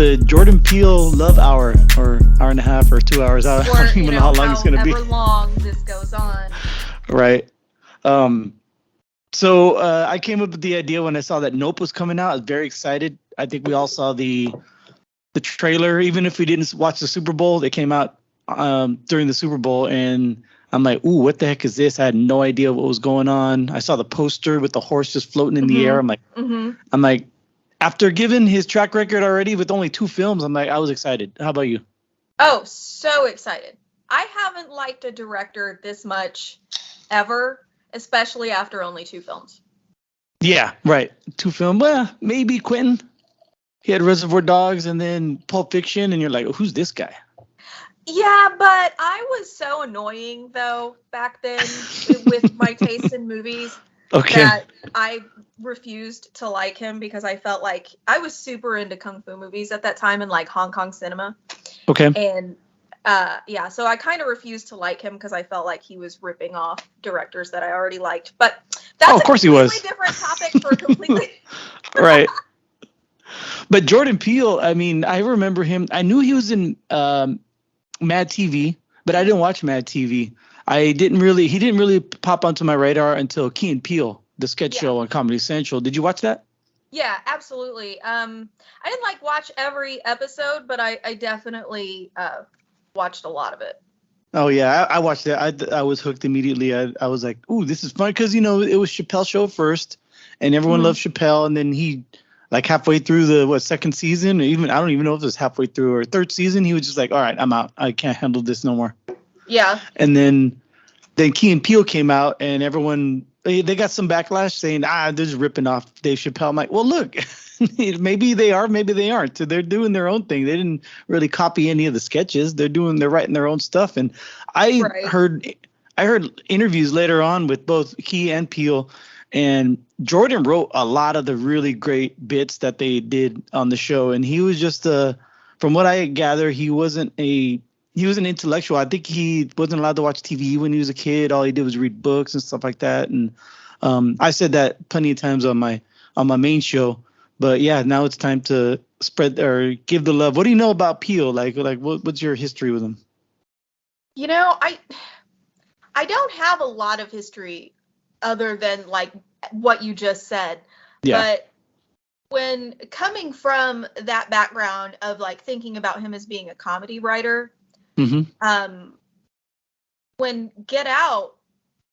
the Jordan Peele Love Hour, or hour and a half, or 2 hours. I Or, don't even know how long it's gonna be. however long this goes on. Right. Um. So I came up with the idea when I saw that Nope was coming out. I was very excited. I think we all saw the trailer, even if we didn't watch the Super Bowl. They came out during the Super Bowl, and I'm like, ooh, what the heck is this? I had no idea what was going on. I saw the poster with the horse just floating in the air. I'm like, after giving his track record already with only 2 films, I'm like, I was excited. How about you? Oh, so excited. I haven't liked a director this much ever, especially after only 2 films. Yeah, right. 2 films. Well, maybe Quentin. He had Reservoir Dogs and then Pulp Fiction, and you're like, who's this guy? Yeah, but I was so annoying, though, back then with my taste in movies that I refused to like him because I felt like I was super into Kung Fu movies at that time and like Hong Kong cinema. Okay. And so I kind of refused to like him because I felt like he was ripping off directors that I already liked. But that's of course he was. Different topic for completely. Right. But Jordan Peele, I mean, I remember him. I knew he was in Mad TV, but I didn't watch Mad TV. He didn't really pop onto my radar until Key and Peele, the sketch show on Comedy Central. Did you watch that? Yeah, absolutely. I didn't watch every episode, but I definitely watched a lot of it. Oh yeah, I watched that. I was hooked immediately. I was like, ooh, this is fun because it was Chappelle's show first, and everyone loved Chappelle, and then he. Like halfway through the second season, or even I don't even know if it was halfway through or third season, he was just like, all right, I'm out. I can't handle this no more. Yeah. And then Key and Peele came out, and everyone they got some backlash saying, they're just ripping off Dave Chappelle. I'm like, well, look, maybe they are, maybe they aren't. So they're doing their own thing. They didn't really copy any of the sketches. They're writing their own stuff. And I heard interviews later on with both Key and Peele. And Jordan wrote a lot of the really great bits that they did on the show. And he was just from what I gather, he was an intellectual. I think he wasn't allowed to watch TV when he was a kid. All he did was read books and stuff like that. And I said that plenty of times on my main show. But yeah, now it's time to spread or give the love. What do you know about Peele? Like what's your history with him? I don't have a lot of history other than what you just said. Yeah. But when coming from that background of thinking about him as being a comedy writer, when Get Out,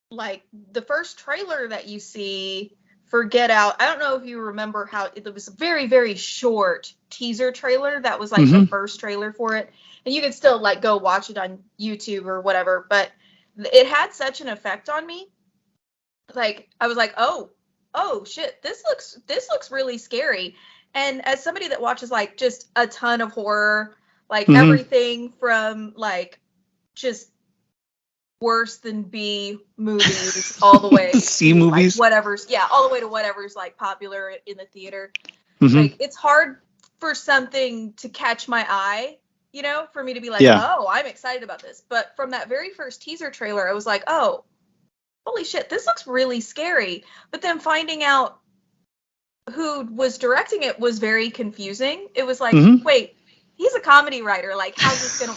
the first trailer that you see for Get Out, I don't know if you remember how it was a very, very short teaser trailer that was the first trailer for it. And you could still go watch it on YouTube or whatever, but it had such an effect on me. I was like, oh shit, this looks really scary. And as somebody that watches just a ton of horror, everything from just worse than B movies all the way C movies, all the way to whatever's popular in the theater. It's hard for something to catch my eye, for me to be oh, I'm excited about this. But from that very first teaser trailer, I was like, oh, holy shit, this looks really scary. But then finding out who was directing it was very confusing. It was wait, he's a comedy writer. How's this gonna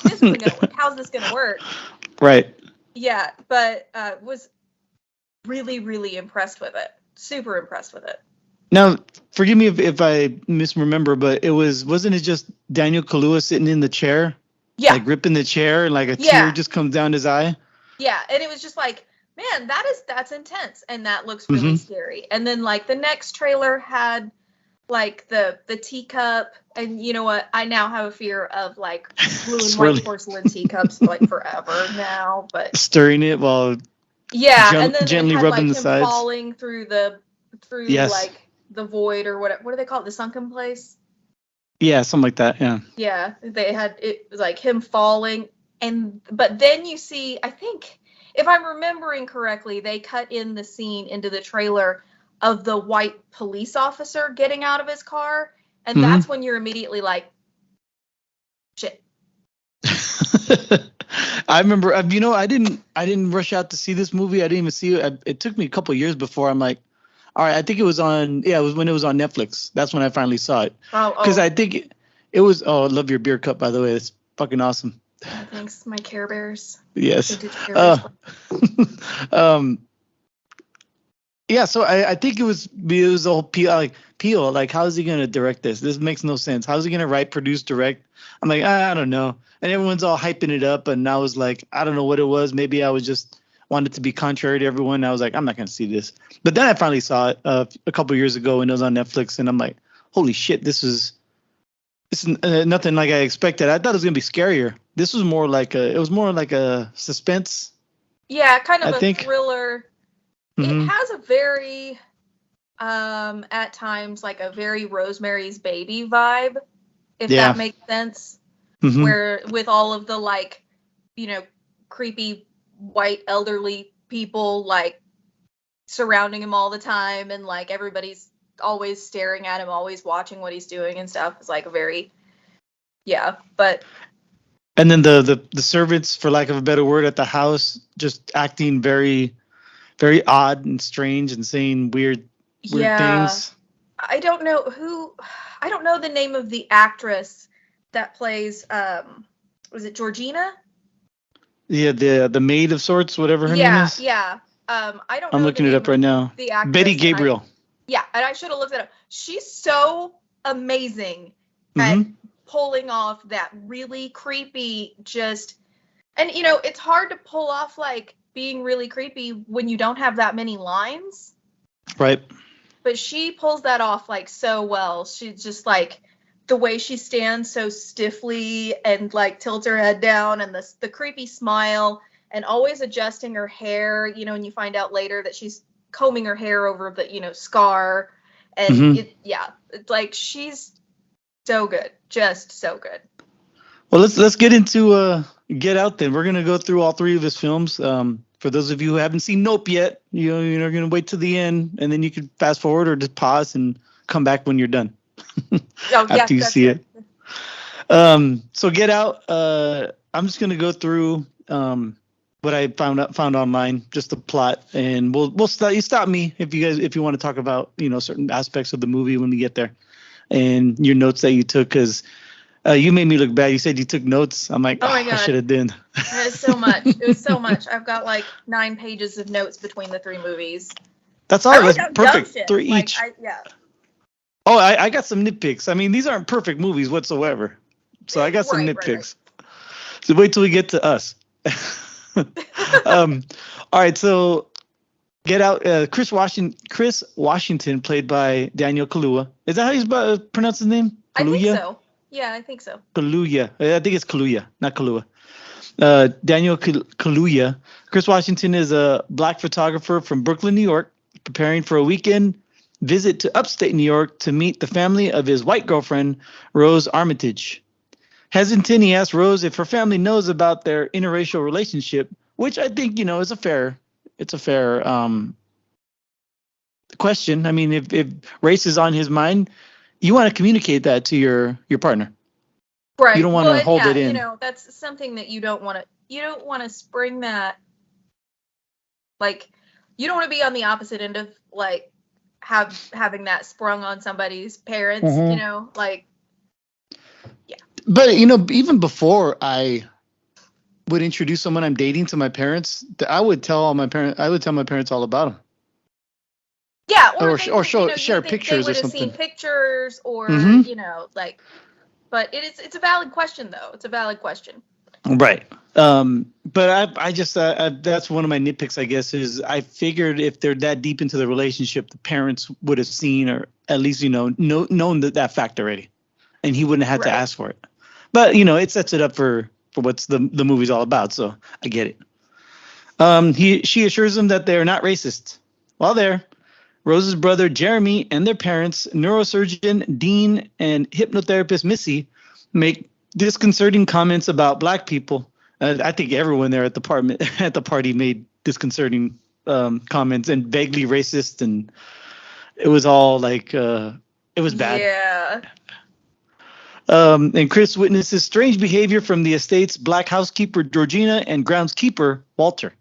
work? How's this gonna work? Right. Yeah, but was really, really impressed with it. Super impressed with it. Now, forgive me if I misremember, but wasn't it just Daniel Kaluuya sitting in the chair? Yeah. Ripping the chair and a tear just comes down his eye? Yeah, and it was just man, that's intense, and that looks really scary. And then the next trailer had the teacup, and you know what? I now have a fear of blue and white porcelain teacups forever now. But stirring it while and then gently had, rubbing the him sides, falling through the the void or what do they call it? The sunken place. Yeah, something like that. Yeah. Yeah, they had it was him falling, but then you see, I think, if I'm remembering correctly, they cut in the scene into the trailer of the white police officer getting out of his car, and that's when you're immediately shit. I remember, I didn't rush out to see this movie. I didn't even see it. It took me a couple of years before I'm like, all right, I think it was when it was on Netflix. That's when I finally saw it. Because I think It was. Oh, I love your beer cup, by the way. It's fucking awesome. Oh, thanks, my Care Bears. Yes. Care Bears. Yeah, so I think it was the whole Peele, like how is he gonna direct this? This makes no sense. How is he gonna write, produce, direct? I'm like, I don't know. And everyone's all hyping it up, and I was like, I don't know what it was. Maybe I was just wanted to be contrary to everyone. I was like, I'm not gonna see this. But then I finally saw it a couple years ago, and it was on Netflix, and I'm like, holy shit, this is nothing like I expected. I thought it was gonna be scarier. This was more like it was more like a suspense. Yeah, kind of a thriller. Mm-hmm. It has a very, at times, like a very Rosemary's Baby vibe, if that makes sense. Mm-hmm. Where with all of the like, creepy white elderly people like surrounding him all the time, and like everybody's always staring at him, always watching what he's doing and stuff. It's like a very, but. And then the servants, for lack of a better word, at the house just acting very, very odd and strange and saying weird things. I don't know the name of the actress that plays was it Georgina? Yeah, the maid of sorts, whatever her name is. Yeah. I don't know. I'm looking it up right now. The actress, Betty Gabriel. And I should have looked it up. She's so amazing at pulling off that really creepy and it's hard to pull off like being really creepy when you don't have that many lines. Right. But she pulls that off like so well. She's just like the way she stands so stiffly and like tilts her head down, and the creepy smile, and always adjusting her hair, and you find out later that she's combing her hair over the, scar. And it's like she's so good. Just so good. Well, let's get into Get Out then. We're going to go through all three of his films. For those of you who haven't seen Nope yet, you're going to wait to the end, and then you can fast forward or just pause and come back when you're done. After you see it. So Get Out, I'm just going to go through what I found online, just the plot, and we'll start. You stop me if you want to talk about certain aspects of the movie when we get there, and your notes that you took, because you made me look bad. You said you took notes. I'm like, oh my God. I should have done. It was so much. It was so much. I've got like 9 pages of notes between the 3 movies. That's all. That's perfect. 3 each. Oh, I got some nitpicks. I mean, these aren't perfect movies whatsoever. So I got some nitpicks. Right. So wait till we get to us. All right. So Get Out. Chris Washington, played by Daniel Kaluuya. Is that how you pronounce his name? Kaluuya? I think so. Yeah, I think so. Kaluuya. I think it's Kaluuya, not Kaluuya. Daniel Kaluuya. Chris Washington is a black photographer from Brooklyn, New York, preparing for a weekend visit to upstate New York to meet the family of his white girlfriend, Rose Armitage. Hesitant, he asks Rose if her family knows about their interracial relationship, which I think, is a fair question. I mean, if race is on his mind, you want to communicate that to your partner. Right. You don't want to hold it in. That's something that you don't want to spring that, like, you don't want to be on the opposite end of, like, having that sprung on somebody's parents, like, yeah. But, even before I would introduce someone I'm dating to my parents, I would tell my parents all about them. Yeah, or share pictures or something. Seen pictures or like, but it's a valid question though. It's a valid question. Right. But I just that's one of my nitpicks, I guess, is I figured if they're that deep into the relationship, the parents would have seen, or at least known that fact already, and he wouldn't have had to ask for it. But it sets it up for what's the movie's all about. So I get it. She assures him that they are not racist. While there, Rose's brother Jeremy and their parents, neurosurgeon Dean and hypnotherapist Missy, make disconcerting comments about black people. I think everyone there at the party made disconcerting comments and vaguely racist, and it was all like it was bad. Yeah. And Chris witnesses strange behavior from the estate's black housekeeper Georgina and groundskeeper Walter.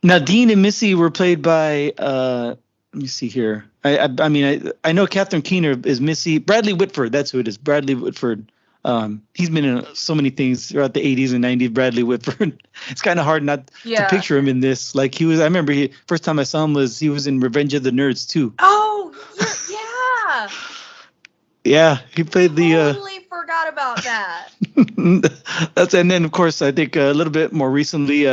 Now, Dean and Missy were played by let me see here. I mean, I know Catherine Keener is Missy. Bradley Whitford, that's who it is. Bradley Whitford. He's been in so many things throughout the 80s and 90s. Bradley Whitford. It's kind of hard not to picture him in this. Like he was. I remember first time I saw him was he was in Revenge of the Nerds too. Oh yeah. Yeah, he played the. Totally forgot about that. That's and then of course I think a little bit more recently,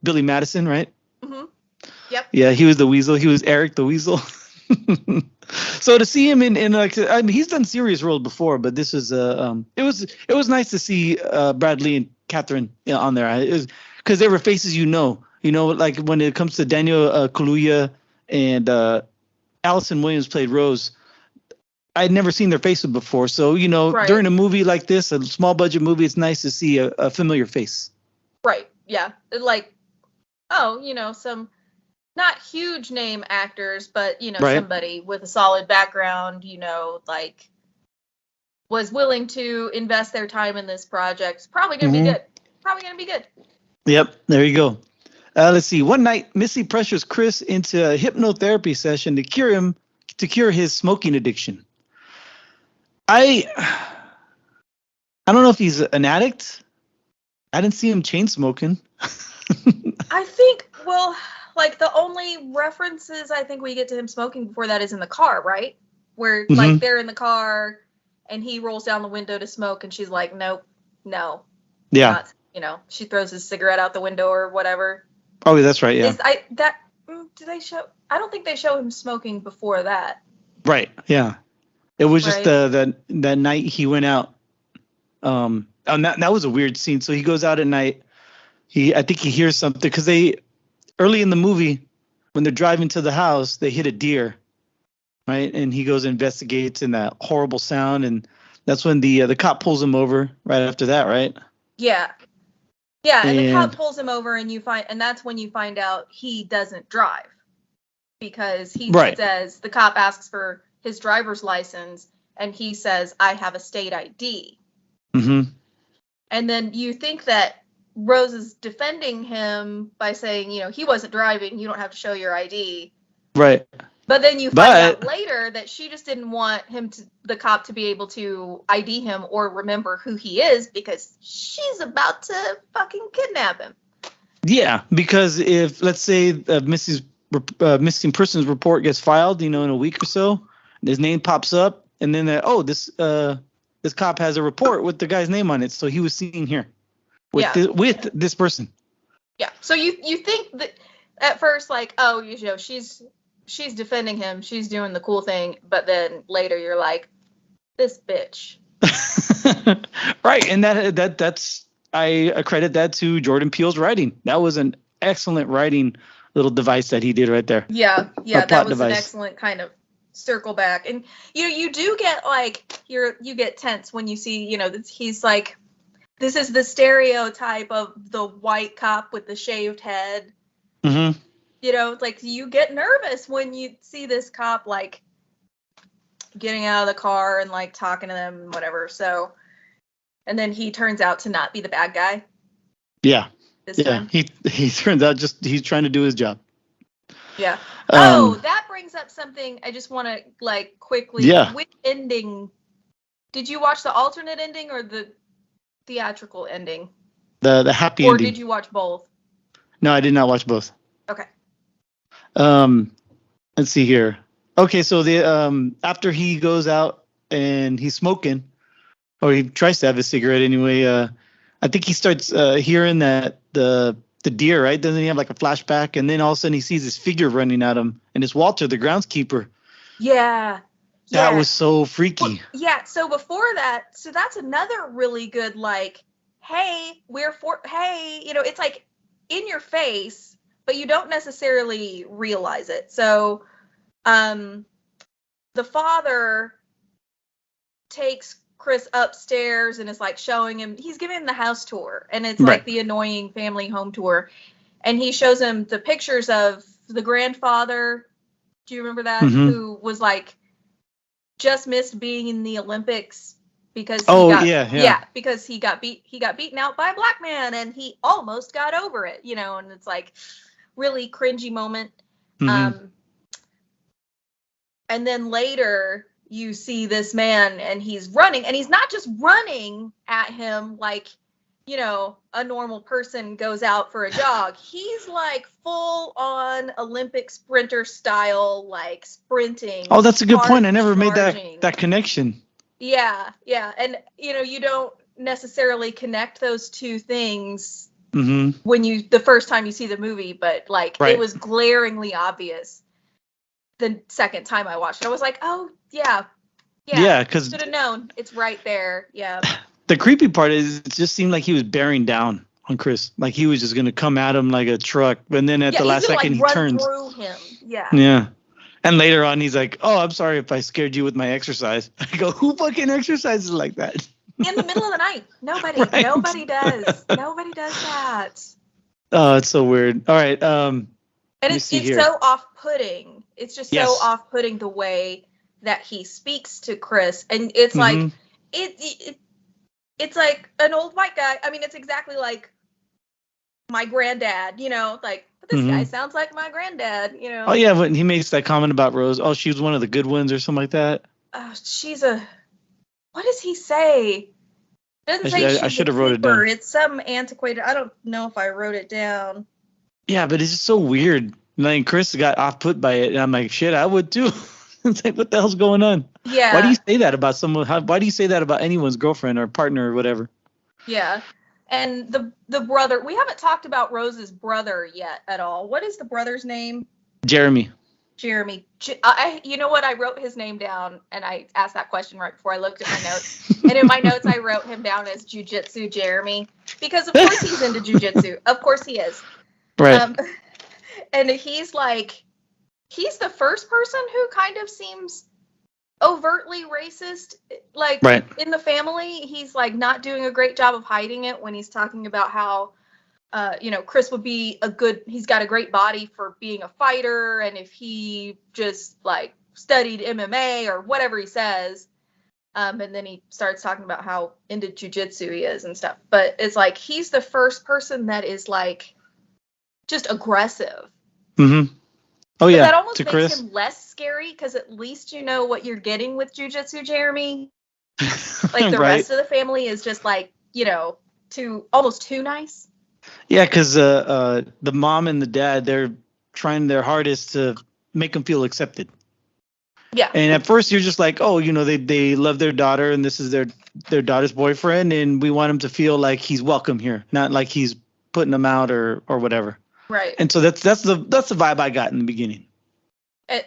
Billy Madison, right? Mm-hmm. Yep. Yeah, he was the Weasel. He was Eric the Weasel. So to see him in like, I mean, he's done serious roles before, but this is it was nice to see Bradley and Catherine on there. It was because they were faces like when it comes to Daniel Kaluuya and Allison Williams played Rose. I'd never seen their faces before, so right. During a movie like this, a small budget movie, it's nice to see a familiar face. Right. Yeah. Like, some not huge name actors, but right. Somebody with a solid background, like was willing to invest their time in this project. It's probably gonna be good. Yep. There you go. Let's see. One night, Missy pressures Chris into a hypnotherapy session to cure his smoking addiction. I don't know if he's an addict. I didn't see him chain smoking. I think, like the only references I think we get to him smoking before that is in the car, right? Where like they're in the car and he rolls down the window to smoke and she's like, nope, no. Yeah. Not, she throws his cigarette out the window or whatever. Oh, that's right. Yeah. Do they show? I don't think they show him smoking before that. Right. Yeah. It was just that night he went out. And that was a weird scene. So he goes out at night. I think he hears something because early in the movie when they're driving to the house, they hit a deer, right? And he goes and investigates in that horrible sound, and that's when the cop pulls him over right after that, right? Yeah. Yeah, and the cop pulls him over, and that's when you find out he doesn't drive because he says the cop asks for his driver's license, and he says, I have a state ID. Mm-hmm. And then you think that Rose is defending him by saying, he wasn't driving, you don't have to show your ID. Right. But then you find out later that she just didn't want the cop to be able to ID him or remember who he is because she's about to fucking kidnap him. Yeah, because if, let's say, missing persons report gets filed, in a week or so, his name pops up, and then this cop has a report with the guy's name on it, so he was seen here with this person. Yeah. So you think that at first, like, she's defending him, she's doing the cool thing, but then later you're like, this bitch. Right, and that's I credit that to Jordan Peele's writing. That was an excellent writing little device that he did right there. Yeah, that was an excellent kind of circle back. And you do get like you get tense when you see he's like, this is the stereotype of the white cop with the shaved head. Mm-hmm. Like you get nervous when you see this cop like getting out of the car and like talking to them and whatever. So, and then he turns out to not be the bad guy. Yeah. Time. He turns out he's trying to do his job. Yeah. That brings up something I just want to like quickly. Yeah. Which ending? Did you watch the alternate ending or the theatrical ending? The happy ending. Or did you watch both? No, I did not watch both. Okay. Let's see here. Okay, so the after he goes out and he's smoking, or he tries to have a cigarette anyway. I think he starts hearing that the deer, right? Doesn't he have like a flashback? And then all of a sudden he sees this figure running at him, and it's Walter, the groundskeeper. Yeah. That was so freaky. Well, yeah. So before that, that's another really good like, hey, it's like in your face, but you don't necessarily realize it. So, the father takes Chris upstairs and is like showing him, he's giving him the house tour, and it's like the annoying family home tour, and he shows him the pictures of the grandfather. Do you remember that? Mm-hmm. Who was like just missed being in the Olympics because because he got beaten out by a black man, and he almost got over it, and it's like really cringy moment. Mm-hmm. And then later you see this man and he's running, and he's not just running at him like, you know, a normal person goes out for a jog. He's like full on Olympic sprinter style, like sprinting. Oh, that's a good point. I never made that connection. Yeah. And, you know, you don't necessarily connect those two things when the first time you see the movie, but like it was glaringly obvious the second time I watched it. I was like, oh, yeah, because should have known. It's right there. Yeah. The creepy part is it just seemed like he was bearing down on Chris. Like he was just going to come at him like a truck. And then at the last second, like, he turns. Through him. Yeah. Yeah. And later on, he's like, oh, I'm sorry if I scared you with my exercise. I go, who fucking exercises like that? In the middle of the night. Nobody. Right. Nobody does. Nobody does that. Oh, it's so weird. All right. And it's so off-putting. It's just so off-putting the way that he speaks to Chris. And it's like, it's like an old white guy. I mean, it's exactly like my granddad, you know, like, but this guy sounds like my granddad, you know. Oh, yeah, when he makes that comment about Rose, oh, she was one of the good ones or something like that. What does he say? It doesn't say I should have wrote it down. It's some antiquated, I don't know if I wrote it down. Yeah, but it's just so weird. Like, Chris got off-put by it, and I'm like, shit, I would too. It's like, what the hell's going on? Yeah. Why do you say that about someone? Why do you say that about anyone's girlfriend or partner or whatever? Yeah. And the brother, we haven't talked about Rose's brother yet at all. What is the brother's name? Jeremy. You know what? I wrote his name down, and I asked that question right before I looked at my notes. And in my notes, I wrote him down as Jiu-Jitsu Jeremy, because of course he's into jiu-jitsu. Of course he is. Right. And he's the first person who kind of seems overtly racist, like in the family. He's like not doing a great job of hiding it when he's talking about how, you know, Chris would be he's got a great body for being a fighter. And if he just like studied MMA or whatever he says, and then he starts talking about how into jiu-jitsu he is and stuff. But it's like, he's the first person that is like just aggressive. Mm-hmm. Oh, yeah. But that almost makes Chris him less scary, because at least you know what you're getting with Jiu-Jitsu Jeremy. Like the rest of the family is just like, you know, almost too nice. Yeah, because the mom and the dad, they're trying their hardest to make him feel accepted. Yeah. And at first you're just like, oh, you know, they love their daughter and this is their daughter's boyfriend, and we want him to feel like he's welcome here, not like he's putting them out or whatever. Right. And so that's the vibe I got in the beginning. And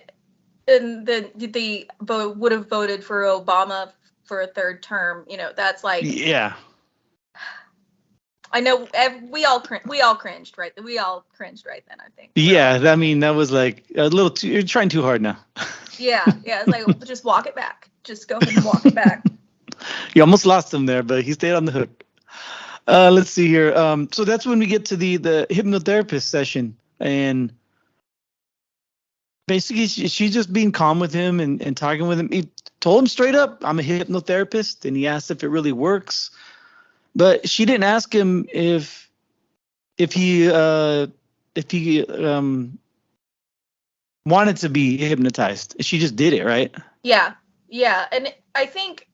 then they would have voted for Obama for a third term. You know, that's like. Yeah. I know we all cringed, right? We all cringed right then, I think. Yeah, I mean, that was like a little too. You're trying too hard now. Yeah. It's like, just walk it back. Just go ahead and walk it back. You almost lost him there, but he stayed on the hook. Let's see here. So that's when we get to the hypnotherapist session, and basically she's just being calm with him and talking with him. He told him straight up, "I'm a hypnotherapist," and he asked if it really works, but she didn't ask him if he wanted to be hypnotized. She just did it, right? Yeah, and I think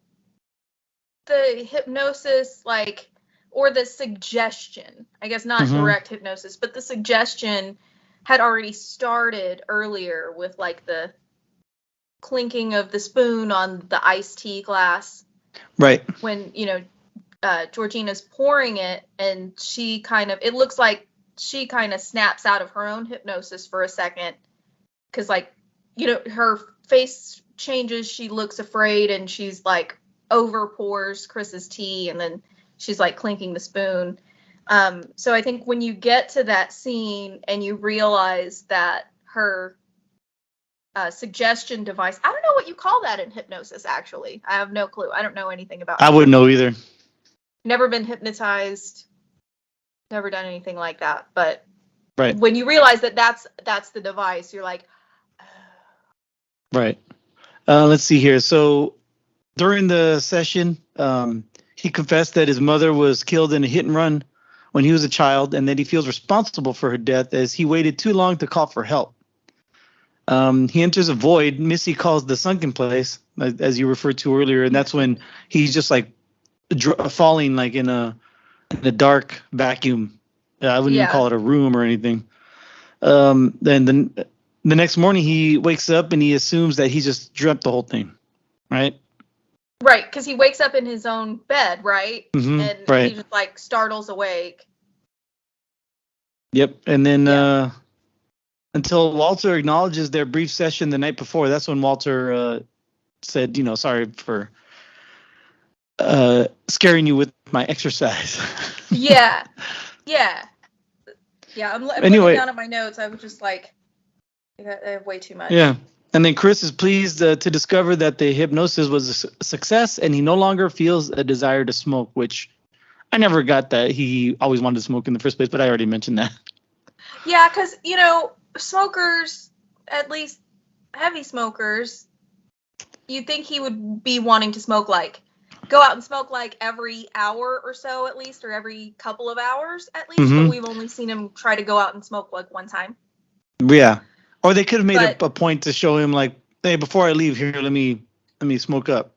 the hypnosis, like. Or the suggestion, I guess not direct hypnosis, but the suggestion had already started earlier with like the clinking of the spoon on the iced tea glass. Right. When, you know, Georgina's pouring it, and it looks like she kind of snaps out of her own hypnosis for a second. 'Cause like, you know, her face changes, she looks afraid, and she's like over pours Chris's tea, and then she's like clinking the spoon. So I think when you get to that scene and you realize that her suggestion device, I don't know what you call that in hypnosis, actually. I have no clue. I don't know anything about it. I wouldn't know either. Never been hypnotized. Never done anything like that. But right. When you realize that that's the device, you're like, right. Let's see here. So during the session, he confessed that his mother was killed in a hit and run when he was a child, and that he feels responsible for her death as he waited too long to call for help. He enters a void. Missy calls the sunken place, as you referred to earlier, and that's when he's just like falling like in a dark vacuum. I wouldn't even call it a room or anything. Then the next morning he wakes up and he assumes that he just dreamt the whole thing, right? Right, because he wakes up in his own bed, right? Mm-hmm, and right. he just like startles awake. Yep, and then until Walter acknowledges their brief session the night before, that's when Walter said, sorry for scaring you with my exercise. Yeah. I'm looking down at my notes. I was just like, I have way too much. Yeah. And then Chris is pleased to discover that the hypnosis was a success and he no longer feels a desire to smoke, which I never got that he always wanted to smoke in the first place, but I already mentioned that. Yeah, because, smokers, at least heavy smokers, you'd think he would be wanting to smoke, like, go out and smoke, like, every hour or so at least, or every couple of hours at least, but we've only seen him try to go out and smoke, like, one time. Yeah. Or they could have made a point to show him, like, hey, before I leave here, let me smoke up.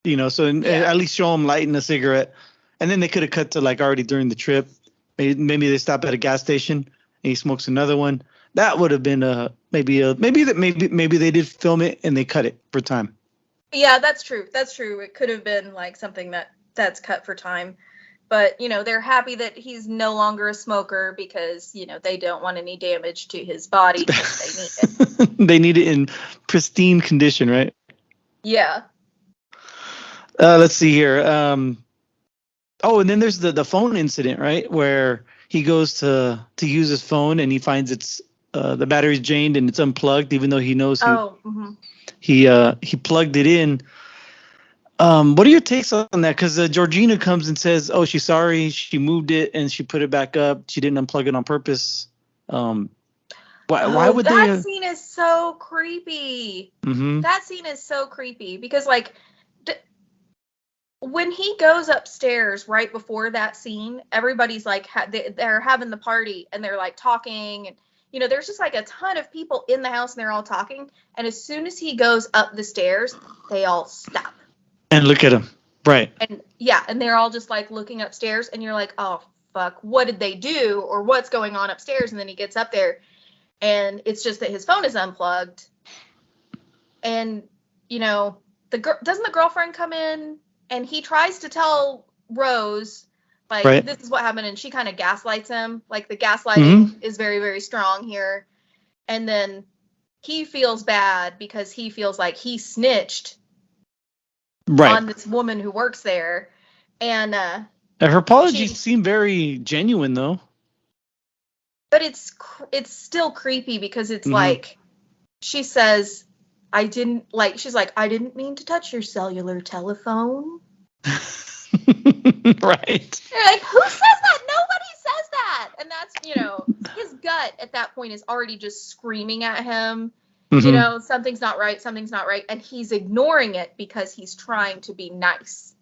So at least show him lighting a cigarette. And then they could have cut to, like, already during the trip. Maybe they stop at a gas station and he smokes another one. That would have been maybe they did film it and they cut it for time. Yeah, that's true. It could have been like something that's cut for time. But, they're happy that he's no longer a smoker because, they don't want any damage to his body because they need it. They need it in pristine condition, right? Yeah. Let's see here. And then there's the phone incident, right? Where he goes to use his phone and he finds it's the battery's drained and it's unplugged, even though he knows he plugged it in. What are your takes on that? Because Georgina comes and says, "Oh, she's sorry. She moved it and she put it back up. She didn't unplug it on purpose." Why would they? That scene is so creepy. Mm-hmm. That scene is so creepy because, like, when he goes upstairs right before that scene, everybody's like, they're having the party and they're like talking and. There's just like a ton of people in the house and they're all talking. And as soon as he goes up the stairs, they all stop. And look at him. Right. And they're all just like looking upstairs and you're like, oh, fuck, what did they do? Or what's going on upstairs? And then he gets up there and it's just that his phone is unplugged. And, doesn't the girlfriend come in and he tries to tell Rose, like, this is what happened, and she kind of gaslights him. Like, the gaslighting is very, very strong here. And then he feels bad because he feels like he snitched on this woman who works there. And her apologies seem very genuine, though. But it's still creepy because it's like, she says, she's like, I didn't mean to touch your cellular telephone. Right. You're like, who says that? Nobody says that. And that's, his gut at that point is already just screaming at him. Something's not right. And he's ignoring it because he's trying to be nice.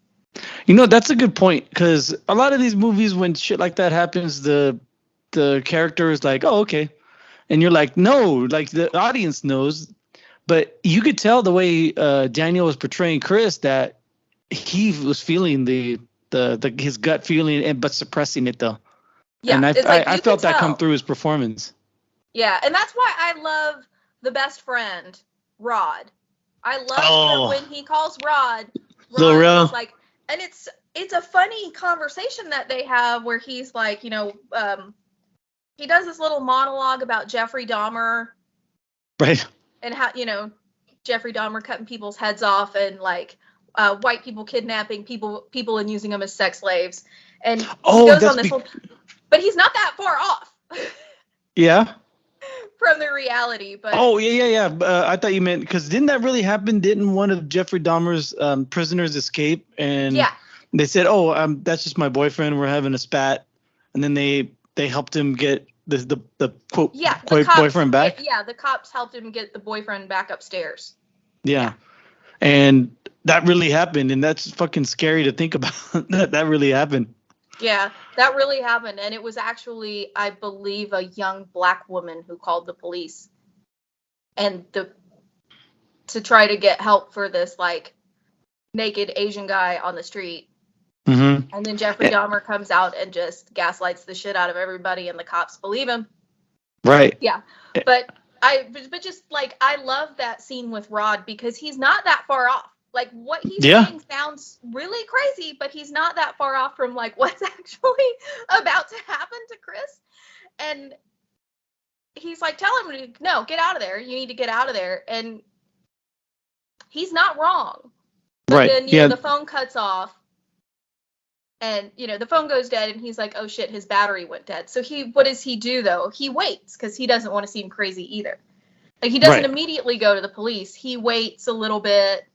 That's a good point because a lot of these movies, when shit like that happens, the character is like, oh, okay. And you're like, no, like the audience knows. But you could tell the way Daniel was portraying Chris that he was feeling his gut feeling, but suppressing it though. Yeah, and I felt that come through his performance. Yeah, and that's why I love the best friend, Rod. I love that when he calls Rod is like, and it's a funny conversation that they have where he's like, he does this little monologue about Jeffrey Dahmer, right? And how Jeffrey Dahmer cutting people's heads off and like. White people kidnapping people and using them as sex slaves, and he goes on this whole. But he's not that far off. Yeah. From the reality, but. Oh yeah. I thought you meant because didn't that really happen? Didn't one of Jeffrey Dahmer's prisoners escape? And they said, "Oh, that's just my boyfriend. We're having a spat," and then they helped him get the quote boyfriend back. The cops helped him get the boyfriend back upstairs. Yeah. And that really happened, and that's fucking scary to think about. that really happened. Yeah, that really happened, and it was actually, I believe, a young black woman who called the police. and to try to get help for this like naked Asian guy on the street. Mm-hmm. And then Jeffrey Dahmer comes out and just gaslights the shit out of everybody, and the cops believe him. Right. Yeah. But just like, I love that scene with Rod because he's not that far off. Like, what he's saying sounds really crazy, but he's not that far off from like what's actually about to happen to Chris. And he's like, tell him, no, get out of there. You need to get out of there. And he's not wrong. But then, you know, the phone cuts off. And, you know, the phone goes dead, and he's like, oh, shit, his battery went dead. So what does he do, though? He waits, because he doesn't want to seem crazy either. Like, he doesn't immediately go to the police. He waits a little bit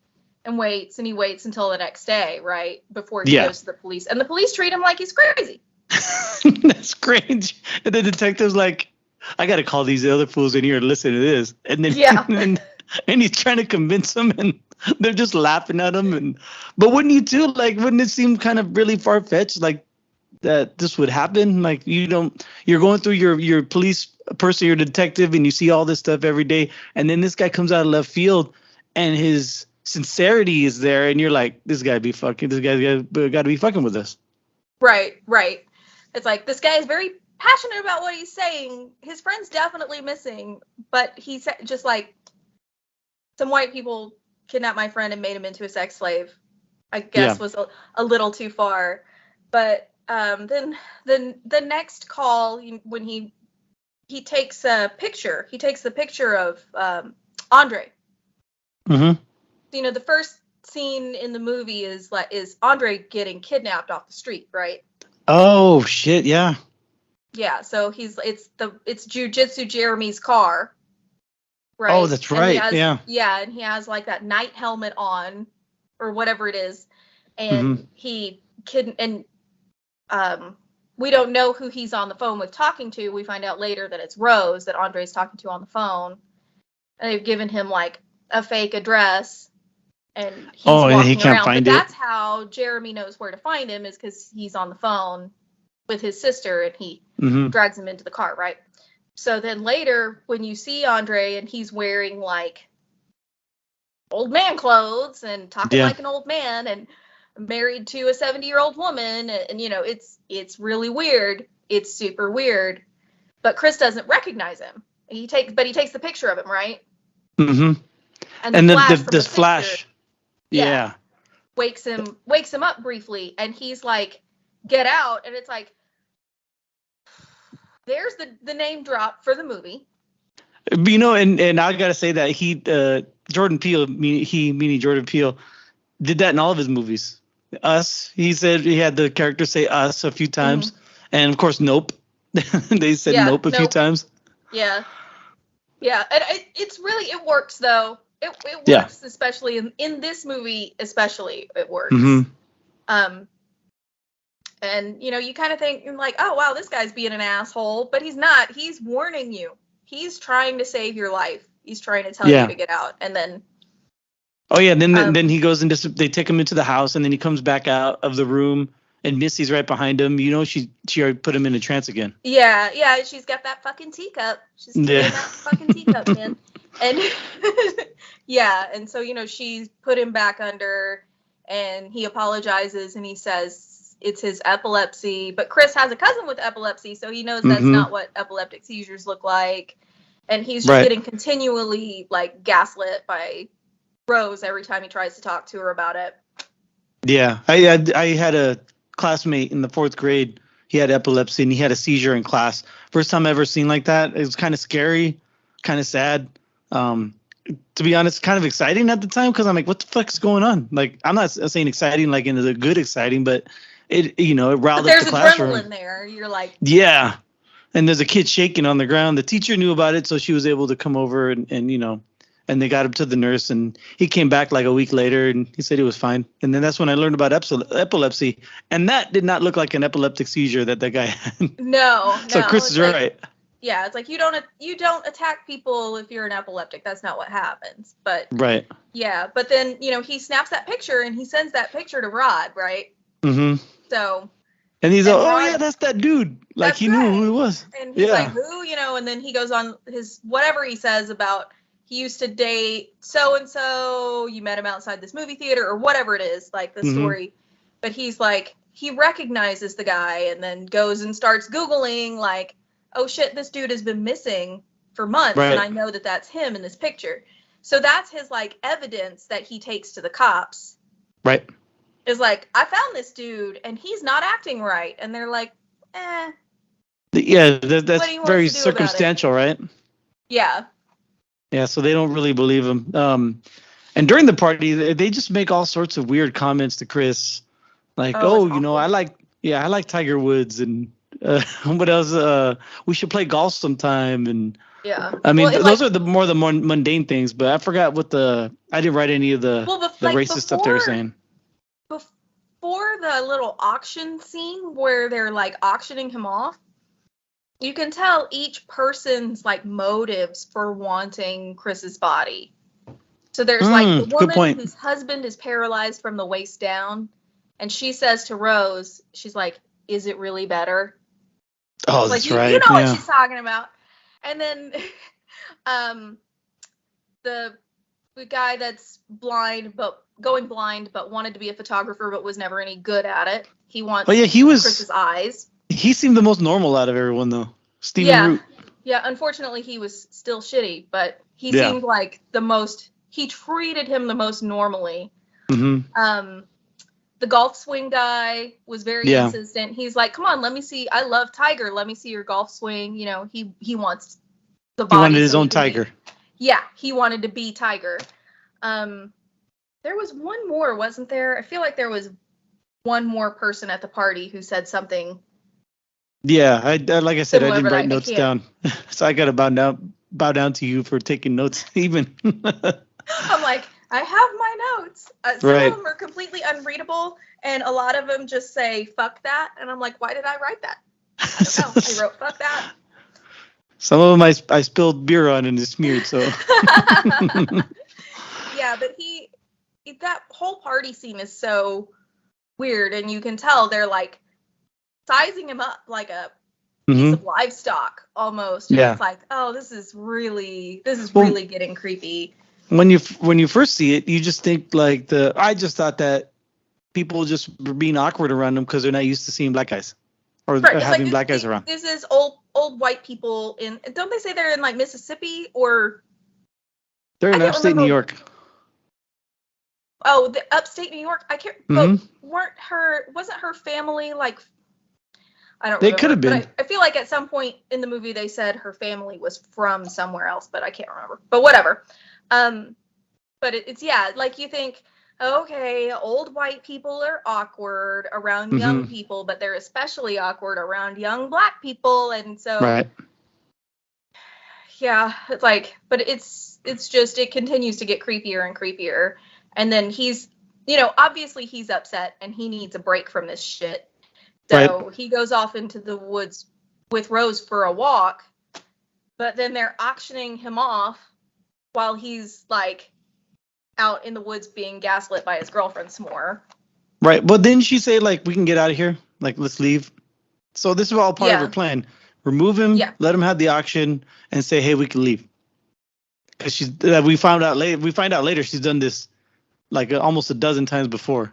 and waits, and he waits until the next day, right, before he goes to the police. And the police treat him like he's crazy. That's strange. And the detective's like, I got to call these other fools in here and listen to this. And then and he's trying to convince them, and they're just laughing at him. But wouldn't you too? Like, wouldn't it seem kind of really far fetched, like that this would happen? Like, you're going through your police person, your detective, and you see all this stuff every day, and then this guy comes out of left field, and his sincerity is there, and you're like, this guy's got to be fucking with us. Right. It's like, this guy is very passionate about what he's saying. His friend's definitely missing, but he said, just like, some white people kidnapped my friend and made him into a sex slave, I guess was a little too far. But then the next call, when he takes the picture of Andre. Mm-hmm. You know, the first scene in the movie is Andre getting kidnapped off the street, right? Oh shit, yeah. Yeah, so it's Jiu-Jitsu Jeremy's car. Right. Oh, that's right. Yeah, and he has like that night helmet on, or whatever it is, and we don't know who he's on the phone with talking to. We find out later that it's Rose that Andre's talking to on the phone, and they've given him like a fake address, and he's walking he can't around. find but it. That's how Jeremy knows where to find him, is because he's on the phone with his sister, and he drags him into the car, right? So then later, when you see Andre and he's wearing like old man clothes and talking like an old man and married to a 70-year-old woman, and you know, it's really weird. It's super weird. But Chris doesn't recognize him. He takes the picture of him, right? Mm-hmm. And then the flash. Wakes him up briefly, and he's like, get out, and it's like, there's the name drop for the movie. You know, and I gotta say that Jordan Peele, meaning Jordan Peele, did that in all of his movies. Us, he said he had the character say us a few times, and of course, nope. They said nope a few times. Yeah, and it works though. It works, especially in this movie, especially it works. And, you know, you kind of think, you're like, oh, wow, this guy's being an asshole. But he's not. He's warning you. He's trying to save your life. He's trying to tell you to get out. And then. Oh, yeah. Then he goes into, they take him into the house, and then he comes back out of the room, and Missy's right behind him. You know, she already put him in a trance again. Yeah. She's got that fucking teacup. She's putting that fucking teacup, man. And and so, you know, she's put him back under, and he apologizes, and he says it's his epilepsy, but Chris has a cousin with epilepsy, so he knows that's not what epileptic seizures look like, and he's just getting continually like gaslit by Rose every time he tries to talk to her about it. Yeah, I had a classmate in the 4th grade. He had epilepsy, and he had a seizure in class. First time I ever seen like that. It was kind of scary, kind of sad. To be honest, kind of exciting at the time, because I'm like, what the fuck's going on? Like, I'm not saying exciting like in the good exciting, but it riled up the classroom. There's adrenaline there. You're like, yeah, and there's a kid shaking on the ground. The teacher knew about it, so she was able to come over and they got him to the nurse, and he came back like a week later, and he said he was fine. And then that's when I learned about epilepsy, and that did not look like an epileptic seizure that guy had. No. So Chris is right. Yeah, it's like you don't attack people if you're an epileptic. That's not what happens. But right. Yeah, but then, you know, he snaps that picture and he sends that picture to Rod, right? Mm-hmm. So. And he's like, oh yeah, that's that dude. Like he knew who he was. And he's like, who? You know, and then he goes on his whatever he says about he used to date so and so. You met him outside this movie theater or whatever it is, like the story. But he's like, he recognizes the guy and then goes and starts Googling, like, oh shit, this dude has been missing for months, and I know that that's him in this picture. So that's his like evidence that he takes to the cops. Right. Is like, I found this dude and he's not acting right, and they're like, Yeah, that's very circumstantial, right? Yeah. Yeah, so they don't really believe him. And during the party, they just make all sorts of weird comments to Chris, like, "Oh, you know, I like Tiger Woods, and what else? We should play golf sometime." And I mean, those are the more mundane things. But I forgot I didn't write any of the racist stuff they were saying. Before the little auction scene where they're like auctioning him off, you can tell each person's like motives for wanting Chris's body. So there's like the woman whose husband is paralyzed from the waist down, and she says to Rose, she's like, "Is it really better?" Oh, that's right. You know what she's talking about. And then the guy that's going blind but wanted to be a photographer but was never any good at it. He wants Chris's eyes. He seemed the most normal out of everyone, though. Stephen Root. Yeah, unfortunately, he was still shitty, but he seemed like he treated him the most normally. Mm-hmm. The golf swing guy was very insistent. He's like, come on, let me see. I love Tiger. Let me see your golf swing. You know, he wants the body. He wanted his own Tiger. He wanted to be Tiger. There was one more, wasn't there? I feel like there was one more person at the party who said something. Yeah, like I said, I didn't write notes down, so I got to bow down to you for taking notes. Even I'm like, I have my notes. Some of them are completely unreadable, and a lot of them just say "fuck that," and I'm like, why did I write that? I don't know. I wrote "fuck that." Some of them I spilled beer on and it smeared. So yeah, but that whole party scene is so weird, and you can tell they're like sizing him up like a piece of livestock almost. And it's like, oh, this is really getting creepy. When you first see it, you just think like I just thought that people just were being awkward around them because they're not used to seeing black guys or having black guys around. This is old white people don't they say they're in like Mississippi or? They're in upstate New York. Oh, the upstate New York. I can't. But wasn't her family like? I don't. They could have been. I feel like at some point in the movie they said her family was from somewhere else, but I can't remember. But whatever. But it's like you think, okay, old white people are awkward around young people, but they're especially awkward around young black people, and so it's like, but it's just it continues to get creepier and creepier, and then he's, obviously he's upset and he needs a break from this shit, so he goes off into the woods with Rose for a walk, but then they're auctioning him off while he's like out in the woods being gaslit by his girlfriend some more. Right. But didn't she say like, we can get out of here? Like, let's leave. So this is all part of her plan. Remove him, let him have the auction, and say, hey, we can leave. Because we find out later she's done this like almost a dozen times before.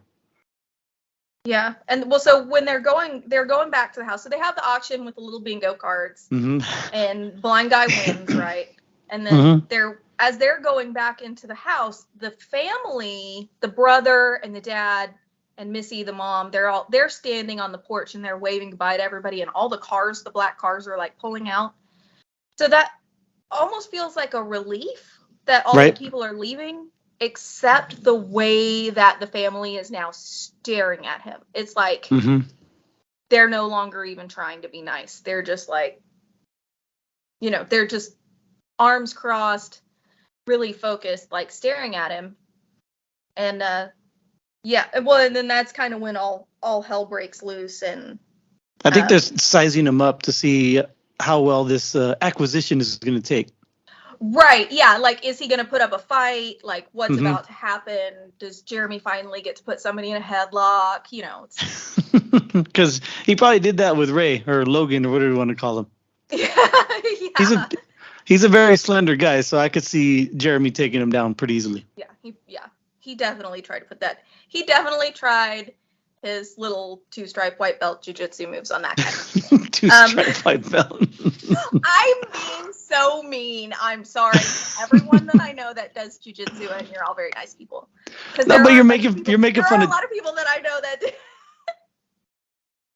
Yeah. And well, so when they're going back to the house. So they have the auction with the little bingo cards, and blind guy wins, right? And then as they're going back into the house, the family, the brother and the dad and Missy, the mom, they're standing on the porch and they're waving goodbye to everybody, and all the black cars are like pulling out. So that almost feels like a relief that all the people are leaving, except the way that the family is now staring at him. It's like they're no longer even trying to be nice. They're just like, they're just arms crossed, really focused, like staring at him. And and then that's kind of when all hell breaks loose. And I think they're sizing him up to see how well this acquisition is going to take. Right. Yeah. Like, is he going to put up a fight? Like, what's about to happen? Does Jeremy finally get to put somebody in a headlock? Because he probably did that with Ray or Logan or whatever you want to call him. Yeah. He's He's a very slender guy, so I could see Jeremy taking him down pretty easily. He definitely tried to put that. He definitely tried his little 2-stripe white belt jiu-jitsu moves on that guy. 2-stripe white belt. I'm being so mean. I'm sorry to everyone that I know that does jiu-jitsu, and you're all very nice people. No, but you're making fun of a lot of people that I know that.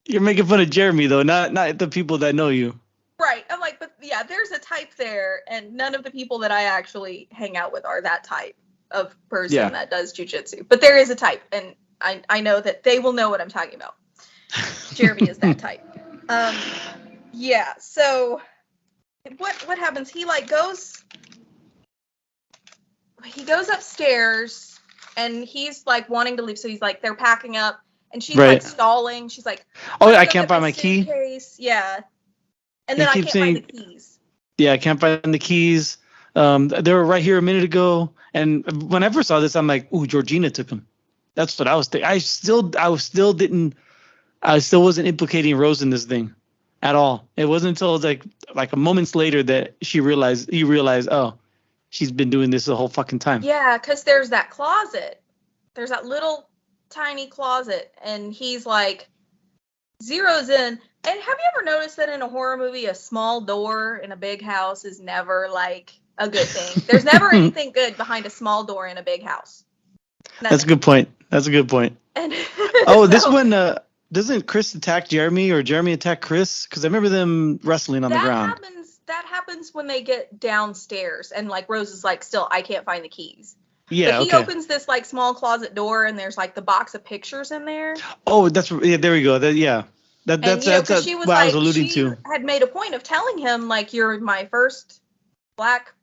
You're making fun of Jeremy though, not the people that know you. Right. I'm like, but yeah, there's a type there, and none of the people that I actually hang out with are that type of person that does jiu-jitsu. But there is a type, and I know that they will know what I'm talking about. Jeremy is that type. Yeah. So what happens? He goes upstairs, and he's like wanting to leave. So he's like, they're packing up, and she's like stalling. She's like, oh, I can't find my key. Yeah. And then I can't find the keys. Yeah, I can't find the keys. They were right here a minute ago. And when I first saw this, I'm like, ooh, Georgina took them. That's what I was thinking. I still wasn't implicating Rose in this thing at all. It wasn't until like a moments later that he realized, oh, she's been doing this the whole fucking time. Yeah, because there's that closet. There's that little tiny closet, and he's like zeroes in. And have you ever noticed that in a horror movie, a small door in a big house is never like a good thing? There's never anything good behind a small door in a big house. Nothing. That's a good point. And this one, doesn't Chris attack Jeremy or Jeremy attack Chris? Because I remember them wrestling on the ground. That happens when they get downstairs, and like Rose is like, still, I can't find the keys. Yeah, but he opens this like small closet door, and there's like the box of pictures in there. Oh, there we go. That's what I was alluding to. Had made a point of telling him, like, you're my first black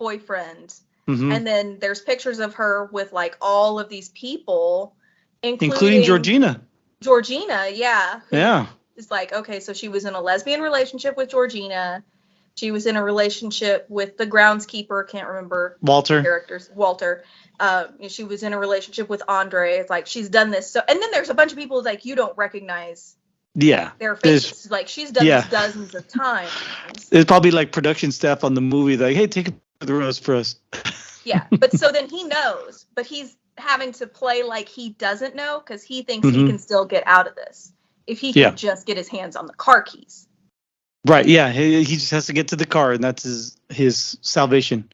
boyfriend. Mm-hmm. And then there's pictures of her with like all of these people, including Georgina. Yeah. Yeah. It's like, okay, so she was in a lesbian relationship with Georgina. She was in a relationship with the groundskeeper. Can't remember Walter. Characters. Walter. She was in a relationship with Andre. It's like she's done this. So, and then there's a bunch of people like you don't recognize. Yeah. Their faces. Like she's done this dozens of times. There's probably like production staff on the movie like, hey, take the rose for us. Yeah, but so then he knows, but he's having to play like he doesn't know because he thinks he can still get out of this if he can just get his hands on the car keys. Right. Yeah. He just has to get to the car, and that's his salvation.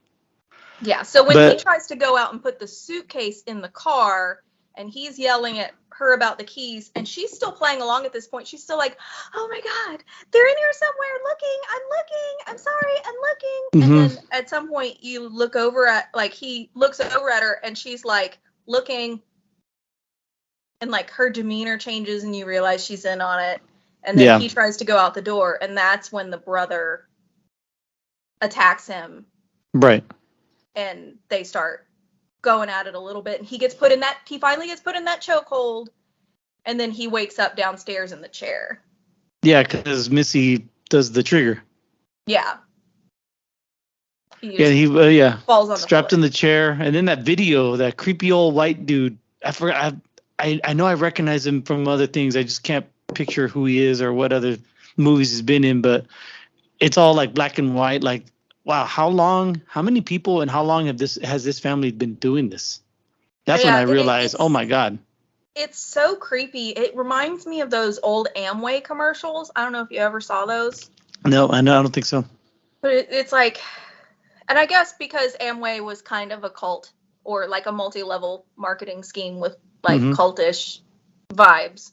Yeah. So when he tries to go out and put the suitcase in the car, and he's yelling at her about the keys, and she's still playing along at this point. She's still like, oh my God, they're in here somewhere. I'm looking. I'm sorry. I'm looking. Mm-hmm. And then at some point you look over at, like, he looks over at her, and she's like looking, and like her demeanor changes, and you realize she's in on it. And then he tries to go out the door, and that's when the brother attacks him. Right. And they start going at it a little bit, and he finally gets put in that chokehold, and then he wakes up downstairs in the chair. Yeah, because Missy does the trigger. Yeah. He falls on strapped in the chair, and then that video, that creepy old white dude. I forgot. I know I recognize him from other things. I just can't picture who he is or what other movies he's been in, but it's all like black and white. Like, wow, how many people and how long has this family been doing this? That's when I realized, oh my God. It's so creepy. It reminds me of those old Amway commercials. I don't know if you ever saw those. No, I don't think so. But it's like, and I guess because Amway was kind of a cult or like a multi-level marketing scheme with like cultish vibes.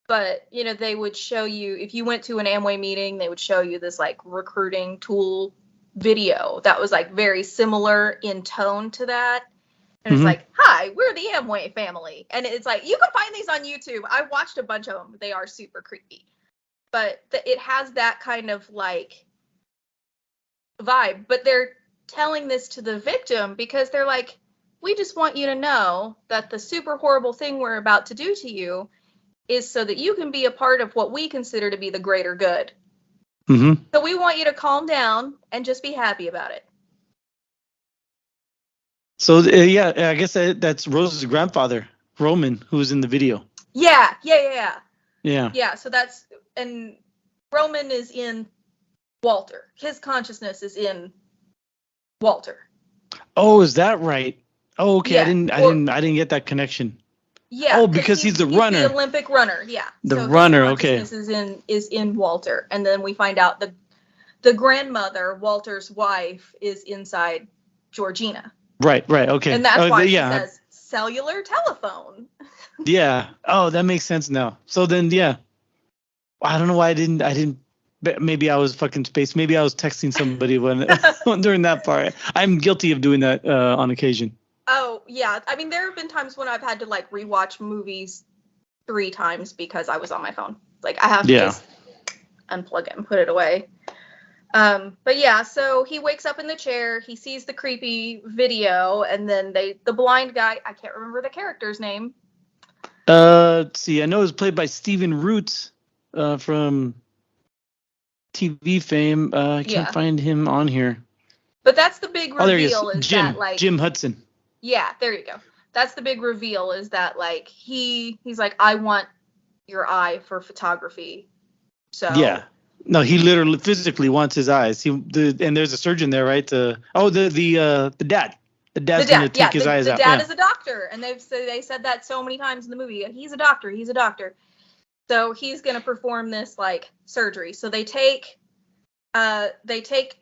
But, you know, they would show you, if you went to an Amway meeting, they would show you this like recruiting tool video that was like very similar in tone to that. And it's like, hi, we're the Amway family. And it's like, you can find these on YouTube. I watched a bunch of them. They are super creepy. But it has that kind of like vibe. But they're telling this to the victim because they're like, we just want you to know that the super horrible thing we're about to do to you is so that you can be a part of what we consider to be the greater good. Mm-hmm. So we want you to calm down and just be happy about it. So, I guess that's Rose's grandfather, Roman, who was in the video. Yeah. Yeah, so and Roman is in Walter. His consciousness is in Walter. Oh, is that right? Oh, okay. Yeah. I didn't get that connection. Yeah. Oh, because he's the runner. The Olympic runner. Yeah. The so runner. His Okay. consciousness is in Walter, and then we find out the grandmother, Walter's wife, is inside Georgina. Right. Okay. And that's why she says cellular telephone. Yeah. Oh, that makes sense now. So then, yeah. I don't know why I didn't. Maybe I was fucking spaced. Maybe I was texting somebody when during that part. I'm guilty of doing that on occasion. Oh yeah. I mean, there have been times when I've had to like rewatch movies 3 times because I was on my phone. Like I have to just unplug it and put it away. But yeah, so he wakes up in the chair, he sees the creepy video, and then the blind guy, I can't remember the character's name. Let's see, I know it was played by Stephen Root from TV fame. I can't find him on here. But that's the big reveal. Oh, there he is. Jim Hudson. Yeah, there you go. That's the big reveal, is that like he's like, I want your eye for photography. So yeah. No, he literally physically wants his eyes. And there's a surgeon there, right? The dad. The dad's gonna take his eyes out. The dad is a doctor, and they said that so many times in the movie. He's a doctor. So he's gonna perform this like surgery. So they take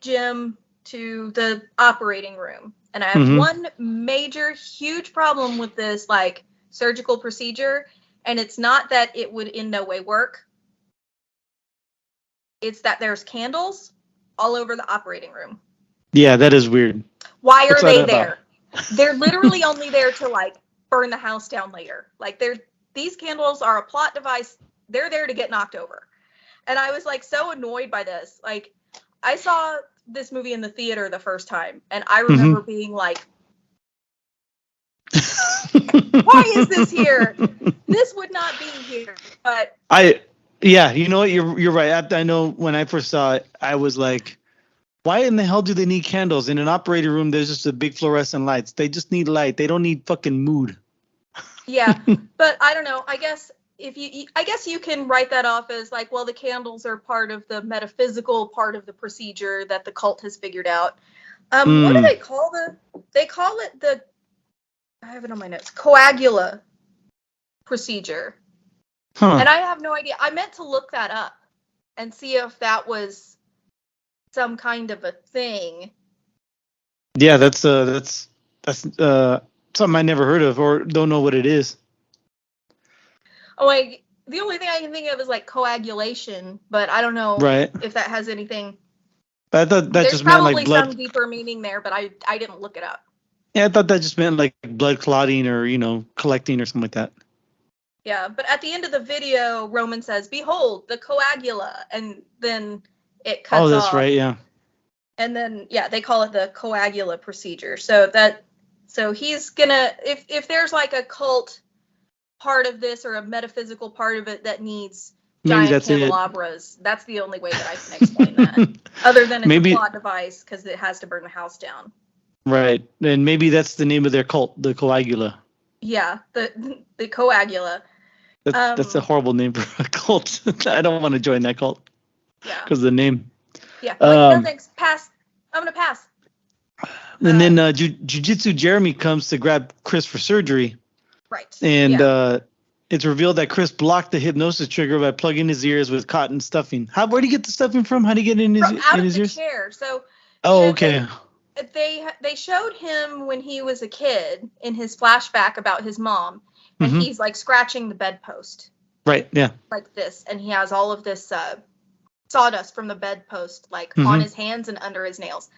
Jim to the operating room, and I have one major, huge problem with this like surgical procedure, and it's not that it would in no way work. It's that there's candles all over the operating room. Yeah, that is weird. Why are they there? They're literally only there to like burn the house down later. Like these candles are a plot device. They're there to get knocked over. And I was like so annoyed by this. Like I saw this movie in the theater the first time, and I remember being like, why is this here? This would not be here. But yeah, you know what? You're right. I know when I first saw it, I was like, why in the hell do they need candles? In an operating room, there's just a big fluorescent lights. They just need light. They don't need fucking mood. Yeah, but I don't know. I guess you can write that off as like, well, the candles are part of the metaphysical part of the procedure that the cult has figured out. What do they call they call it the, I have it on my notes, coagula procedure. Huh. And I have no idea. I meant to look that up and see if that was some kind of a thing. Yeah, that's something I never heard of or don't know what it is. Oh, like the only thing I can think of is like coagulation, but I don't know if that has anything. But I thought that just meant like blood. There's probably some deeper meaning there, but I didn't look it up. Yeah, I thought that just meant like blood clotting or collecting or something like that. Yeah, but at the end of the video, Roman says, "Behold, the coagula," and then it cuts off. Oh, that's right, yeah. And then they call it the coagula procedure. So he's gonna, if there's like a cult part of this or a metaphysical part of it that needs giant candelabras, that's the only way that I can explain that. Other than it's a plot device because it has to burn the house down. Right, and maybe that's the name of their cult, the coagula. Yeah, the coagula. That's a horrible name for a cult. I don't want to join that cult. Yeah. Because of the name. Yeah. No thanks. Pass. I'm gonna pass. And then Jiu-Jitsu Jeremy comes to grab Chris for surgery. Right. And it's revealed that Chris blocked the hypnosis trigger by plugging his ears with cotton stuffing. Where did he get the stuffing from? How did he get it in his ears? Out of the chair. So. Oh, okay. They showed him when he was a kid in his flashback about his mom, and he's like scratching the bedpost. Right. Yeah. Like this, and he has all of this sawdust from the bedpost like on his hands and under his nails.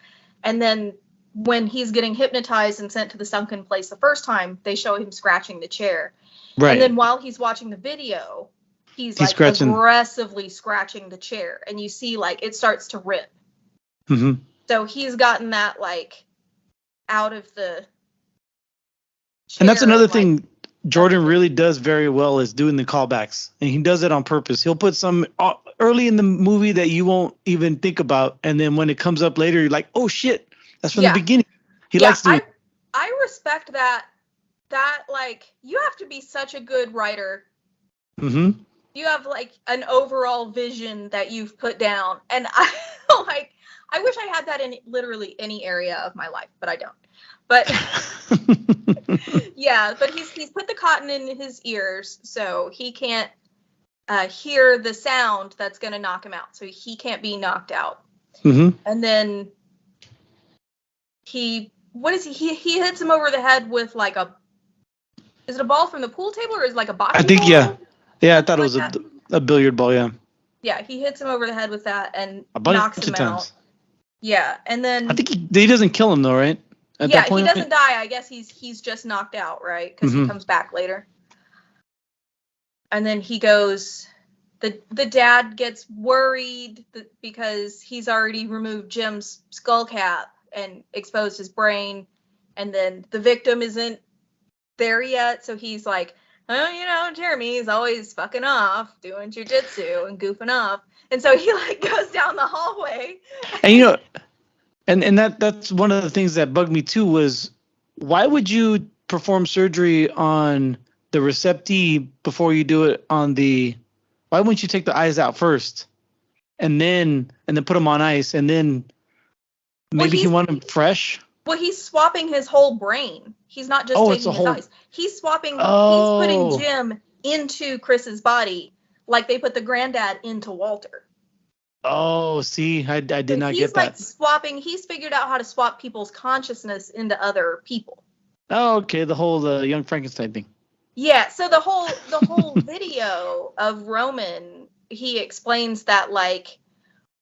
And then when he's getting hypnotized and sent to the sunken place the first time, they show him scratching the chair. Right. And then while he's watching the video, he's like aggressively scratching the chair, and you see like it starts to rip. Mm-hmm. So he's gotten that like out of the chair. And that's another thing Jordan really does very well is doing the callbacks. And he does it on purpose. He'll put some early in the movie that you won't even think about. And then when it comes up later, you're like, oh shit, that's from the beginning. He likes to. I respect that like you have to be such a good writer you have like an overall vision that you've put down, and I wish I had that in literally any area of my life, but I don't. But yeah, but he's put the cotton in his ears so he can't hear the sound that's going to knock him out, so he can't be knocked out. Mm-hmm. And then he hits him over the head with like is it a ball from the pool table or is it like a bocce I think ball? Yeah, I thought it was a billiard ball, yeah. Yeah, he hits him over the head with that and A bunch knocks him of times. out. Yeah, and then I think he doesn't kill him though, right? At that point, he doesn't die. I guess he's just knocked out, right? Because he comes back later. And then he goes. The dad gets worried because he's already removed Jim's skull cap and exposed his brain, and then the victim isn't there yet, so he's like, oh, Jeremy's always fucking off, doing jujitsu and goofing off, and so he like goes down the hallway. And and that's one of the things that bugged me too was why would you perform surgery on the receptee before you do it on the? Why wouldn't you take the eyes out first, and then put them on ice, and then maybe he want them fresh? Well, he's swapping his whole brain. He's not just taking his eyes. He's swapping. He's putting Jim into Chris's body, like they put the granddad into Walter. Oh, see, I did not get that. He's like swapping. He's figured out how to swap people's consciousness into other people. Oh, okay, the whole Young Frankenstein thing. Yeah, so the whole video of Roman, he explains that like,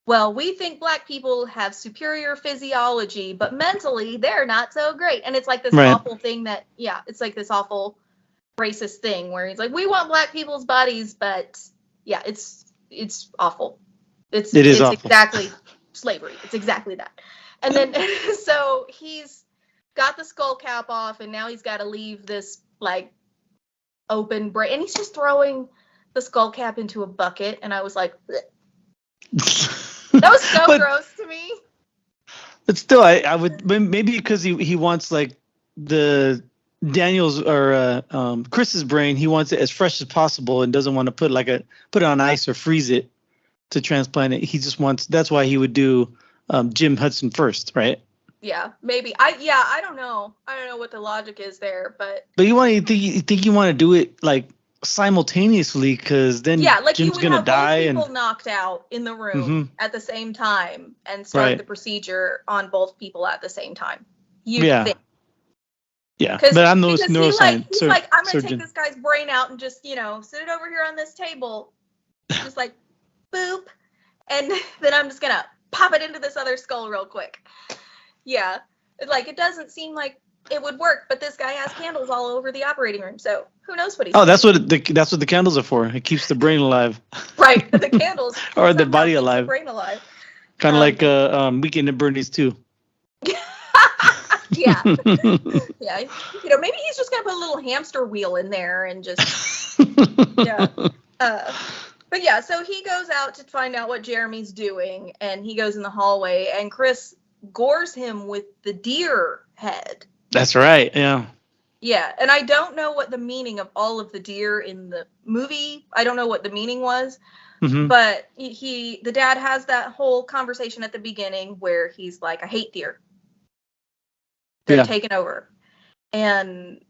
well, we think black people have superior physiology, but mentally they're not so great. And it's like this awful thing that, it's like this awful racist thing where he's like, we want black people's bodies, but yeah, it's awful. It is awful. Exactly slavery. It's exactly that. And then so he's got the skull cap off, and now he's got to leave this like open brain, and he's just throwing the skull cap into a bucket, and I was like, that was so gross to me. But still, I would maybe because he wants like the Daniel's or Chris's brain, he wants it as fresh as possible and doesn't want to put it on ice or freeze it to transplant it. He just wants, that's why he would do Jim Hudson first, right? Yeah, maybe. I don't know. I don't know what the logic is there, but you think you want to do it like simultaneously, because then Jim's gonna die and people knocked out in the room at the same time and start the procedure on both people at the same time. Think. Yeah, but I'm no neuroscience. He's like, I'm gonna take this guy's brain out and just sit it over here on this table, just like boop, and then I'm just gonna pop it into this other skull real quick. Yeah, like it doesn't seem like it would work, but this guy has candles all over the operating room, so who knows what he's doing. That's what the candles are for. It keeps the brain alive. Right, the candles or the body alive. The brain alive. Kind of like Weekend at Bernie's too. Yeah. Yeah. Maybe he's just gonna put a little hamster wheel in there and just yeah. But yeah, so he goes out to find out what Jeremy's doing, and he goes in the hallway, and Chris gores him with the deer head. That's right. Yeah. Yeah, and I don't know what the meaning of all of the deer in the movie. I don't know what the meaning was, but the dad has that whole conversation at the beginning where he's like, "I hate deer. They're taken over," and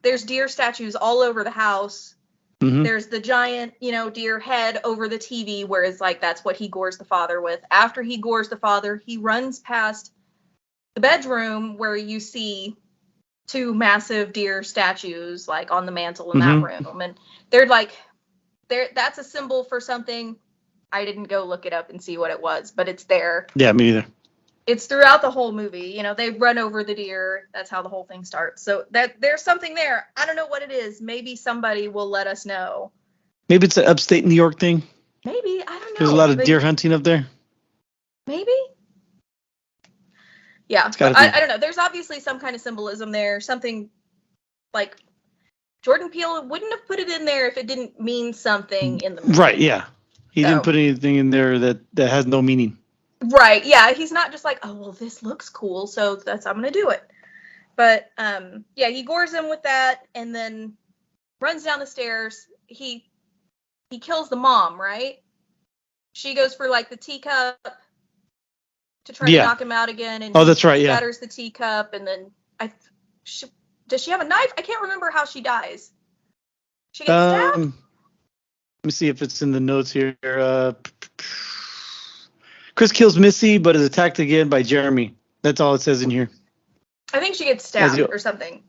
there's deer statues all over the house. There's the giant, deer head over the TV, whereas like that's what he gores the father with. After he gores the father, he runs past the bedroom where you see two massive deer statues like on the mantle in that room, and that's a symbol for something. I didn't go look it up and see what it was, but it's there. Yeah, me either. It's throughout the whole movie. They run over the deer. That's how the whole thing starts. So there's something there. I don't know what it is. Maybe somebody will let us know. Maybe it's an upstate New York thing. Maybe. I don't know. There's a lot of deer hunting up there. Maybe. Yeah. I don't know. There's obviously some kind of symbolism there. Something like Jordan Peele wouldn't have put it in there if it didn't mean something in the movie. Right. Yeah. He didn't put anything in there that has no meaning. Right, yeah, he's not just like, oh, well, this looks cool, so I'm gonna do it. But, he gores him with that, and then runs down the stairs. He he kills the mom, right? She goes for like the teacup to try to knock him out again, and that's right, yeah. Shatters the teacup, and then does she have a knife? I can't remember how she dies. She gets stabbed. Let me see if it's in the notes here. Chris kills Missy, but is attacked again by Jeremy. That's all it says in here. I think she gets stabbed or something.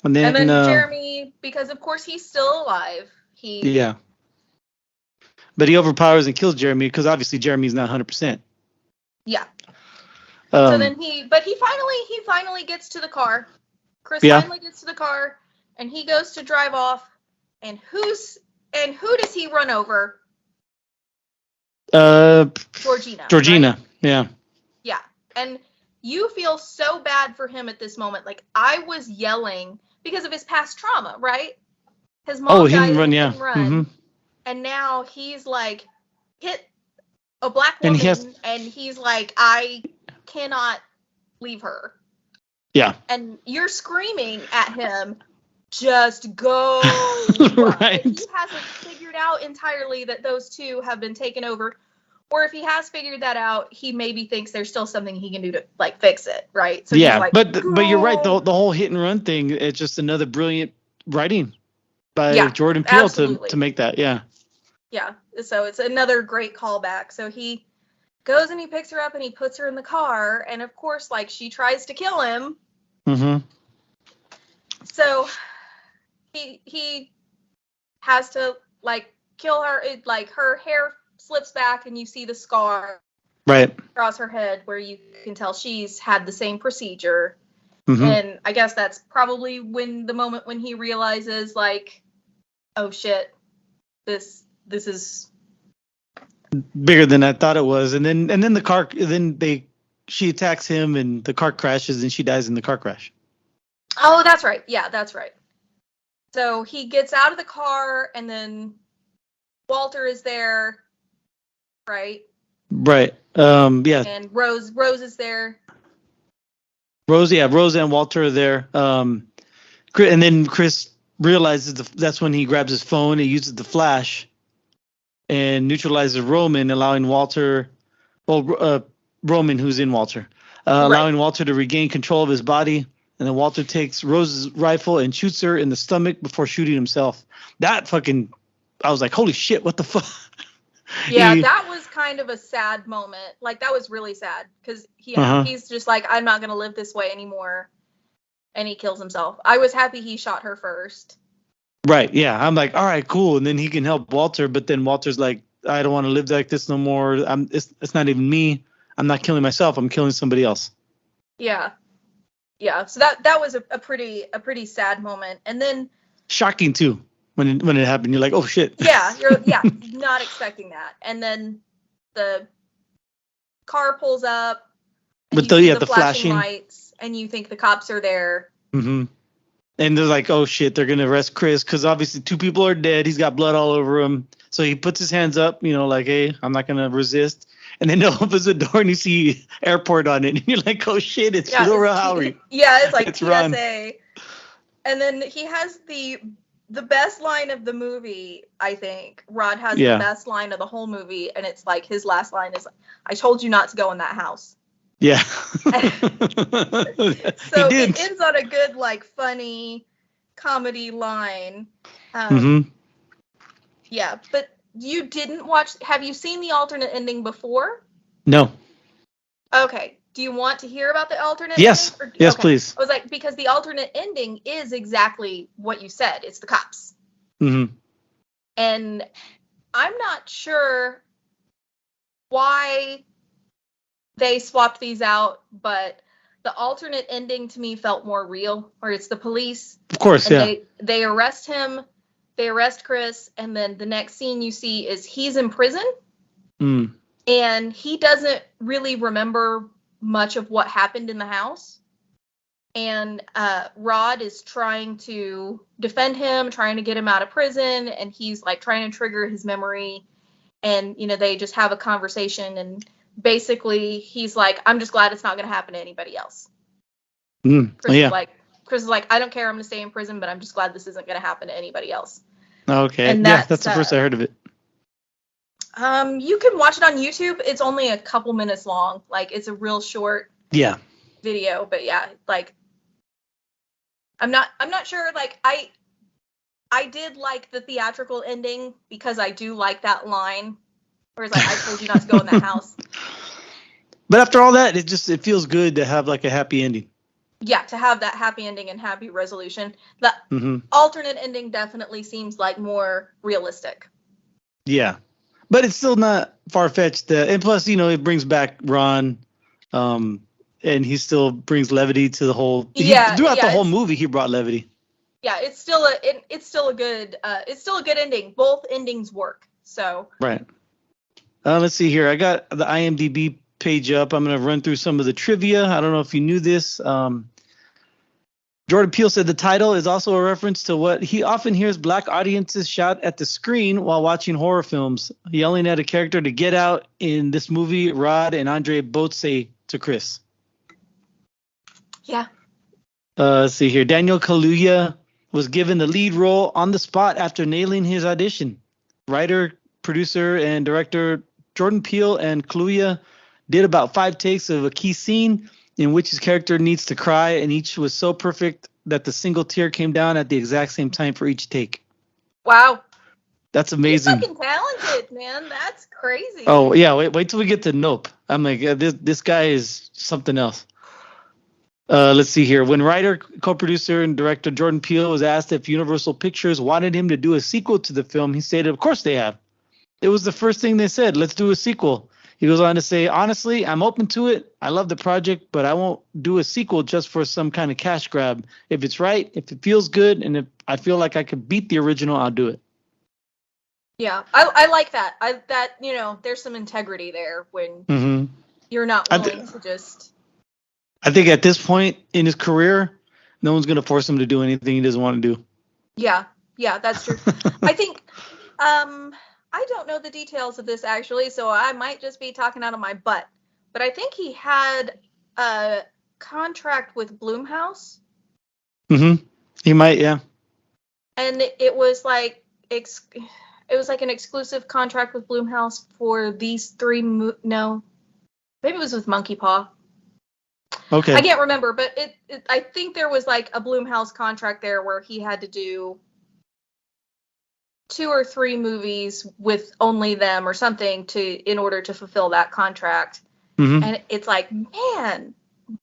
And then Jeremy, because of course he's still alive. Yeah. But he overpowers and kills Jeremy because obviously Jeremy's not 100%. Yeah. So then he finally gets to the car. Chris finally gets to the car, and he goes to drive off. And who does he run over? Georgina. Right? Yeah. Yeah. And you feel so bad for him at this moment. Like, I was yelling because of his past trauma, right? His mom died and he didn't run. Mm-hmm. And now he's like hit a black woman, and he's like, I cannot leave her. Yeah. And you're screaming at him, just go. Right. He hasn't figured out entirely that those two have been taken over. Or if he has figured that out, he maybe thinks there's still something he can do to like fix it, right? So yeah, he's like, but you're right. The whole hit and run thing, it's just another brilliant writing by Jordan Peele to make that. Yeah. Yeah. So it's another great callback. So he goes and he picks her up and he puts her in the car, and of course, like, she tries to kill him. Mm-hmm. So he has to like kill her. It, like, her hair slips back and you see the scar across her head where you can tell she's had the same procedure. Mm-hmm. And I guess that's probably the moment when he realizes, like, oh shit, this is bigger than I thought it was. And then the car, she attacks him and the car crashes and she dies in the car crash. Oh, that's right. Yeah, that's right. So he gets out of the car and then Walter is there, right? Right. Yeah. And Rose is there. Rose and Walter are there. And then Chris realizes that's when he grabs his phone. He uses the flash and neutralizes Roman, allowing Walter, Roman, who's in Walter, allowing Walter to regain control of his body. And then Walter takes Rose's rifle and shoots her in the stomach before shooting himself. That fucking, I was like, holy shit, what the fuck? Yeah, that was kind of a sad moment. Like, that was really sad because he's just like, I'm not going to live this way anymore. And he kills himself. I was happy he shot her first. Right, yeah. I'm like, all right, cool. And then he can help Walter. But then Walter's like, I don't want to live like this no more. It's not even me. I'm not killing myself. I'm killing somebody else. Yeah. Yeah. So that was a pretty sad moment. And then shocking too. When it happened, you're like, oh shit. Yeah, you're not expecting that. And then the car pulls up with the flashing lights, and you think the cops are there. Mm-hmm. And they're like, oh shit, they're gonna arrest Chris because obviously 2 people are dead. He's got blood all over him. So he puts his hands up, like, hey, I'm not gonna resist. And then he opens the door and you see airport on it, and you're like, oh shit, it's Laura Howery. Yeah, it's like TSA. Ron. And then he has the best line of the movie, I think. Rod has the best line of the whole movie, and it's like his last line is, I told you not to go in that house. Yeah. So it ends on a good, like, funny comedy line. Yeah, but you didn't watch, have you seen the alternate ending before? No. Okay. Do you want to hear about the alternate ending? Yes, okay. Please. I was like, because the alternate ending is exactly what you said. It's the cops. Mm-hmm. And I'm not sure why they swapped these out, but the alternate ending to me felt more real, where it's the police. Of course, yeah. They arrest him, they arrest Chris, and then the next scene you see is he's in prison. Mm. And he doesn't really remember much of what happened in the house. And Rod is trying to defend him, trying to get him out of prison, and he's like trying to trigger his memory. And, they just have a conversation, and basically he's like, I'm just glad it's not going to happen to anybody else. Chris is like, I don't care, I'm going to stay in prison, but I'm just glad this isn't going to happen to anybody else. Okay. And yeah, that's the first I heard of it. You can watch it on YouTube. It's only a couple minutes long. Like, it's a real short video, but yeah, like I'm not sure, like I did like the theatrical ending because I do like that line where it's like, I told you not to go in that house. But after all that, it feels good to have like a happy ending. Yeah, to have that happy ending and happy resolution. The alternate ending definitely seems like more realistic. Yeah. But it's still not far-fetched. And plus, it brings back Ron, and he still brings levity to the whole. Throughout the whole movie, he brought levity. Yeah, it's still a good ending. Both endings work. So. Right. Let's see here. I got the IMDb page up. I'm going to run through some of the trivia. I don't know if you knew this. Jordan Peele said the title is also a reference to what he often hears black audiences shout at the screen while watching horror films, yelling at a character to get out. In this movie, Rod and Andre both say to Chris. Yeah. Let's see here. Daniel Kaluuya was given the lead role on the spot after nailing his audition. Writer, producer, and director Jordan Peele and Kaluuya did about 5 takes of a key scene in which his character needs to cry, and each was so perfect that the single tear came down at the exact same time for each take. Wow. That's amazing. He's fucking talented, man. That's crazy. Oh, yeah. Wait till we get to Nope. I'm like, this guy is something else. Let's see here. When writer, co-producer, and director Jordan Peele was asked if Universal Pictures wanted him to do a sequel to the film, he stated, of course they have. It was the first thing they said. Let's do a sequel. He goes on to say, honestly, I'm open to it. I love the project, but I won't do a sequel just for some kind of cash grab. If it's right, if it feels good, and if I feel like I could beat the original, I'll do it. Yeah, I like that. There's some integrity there when you're not willing to just. I think at this point in his career, no one's going to force him to do anything he doesn't want to do. Yeah, that's true. I think, I don't know the details of this actually, so I might just be talking out of my butt. But I think he had a contract with Blumhouse. He might, yeah. And it was like an exclusive contract with Blumhouse for these 3. No, maybe it was with Monkey Paw. Okay. I can't remember, but I think there was like a Blumhouse contract there where he had to do 2 or 3 movies with only them or something in order to fulfill that contract. And it's like, man,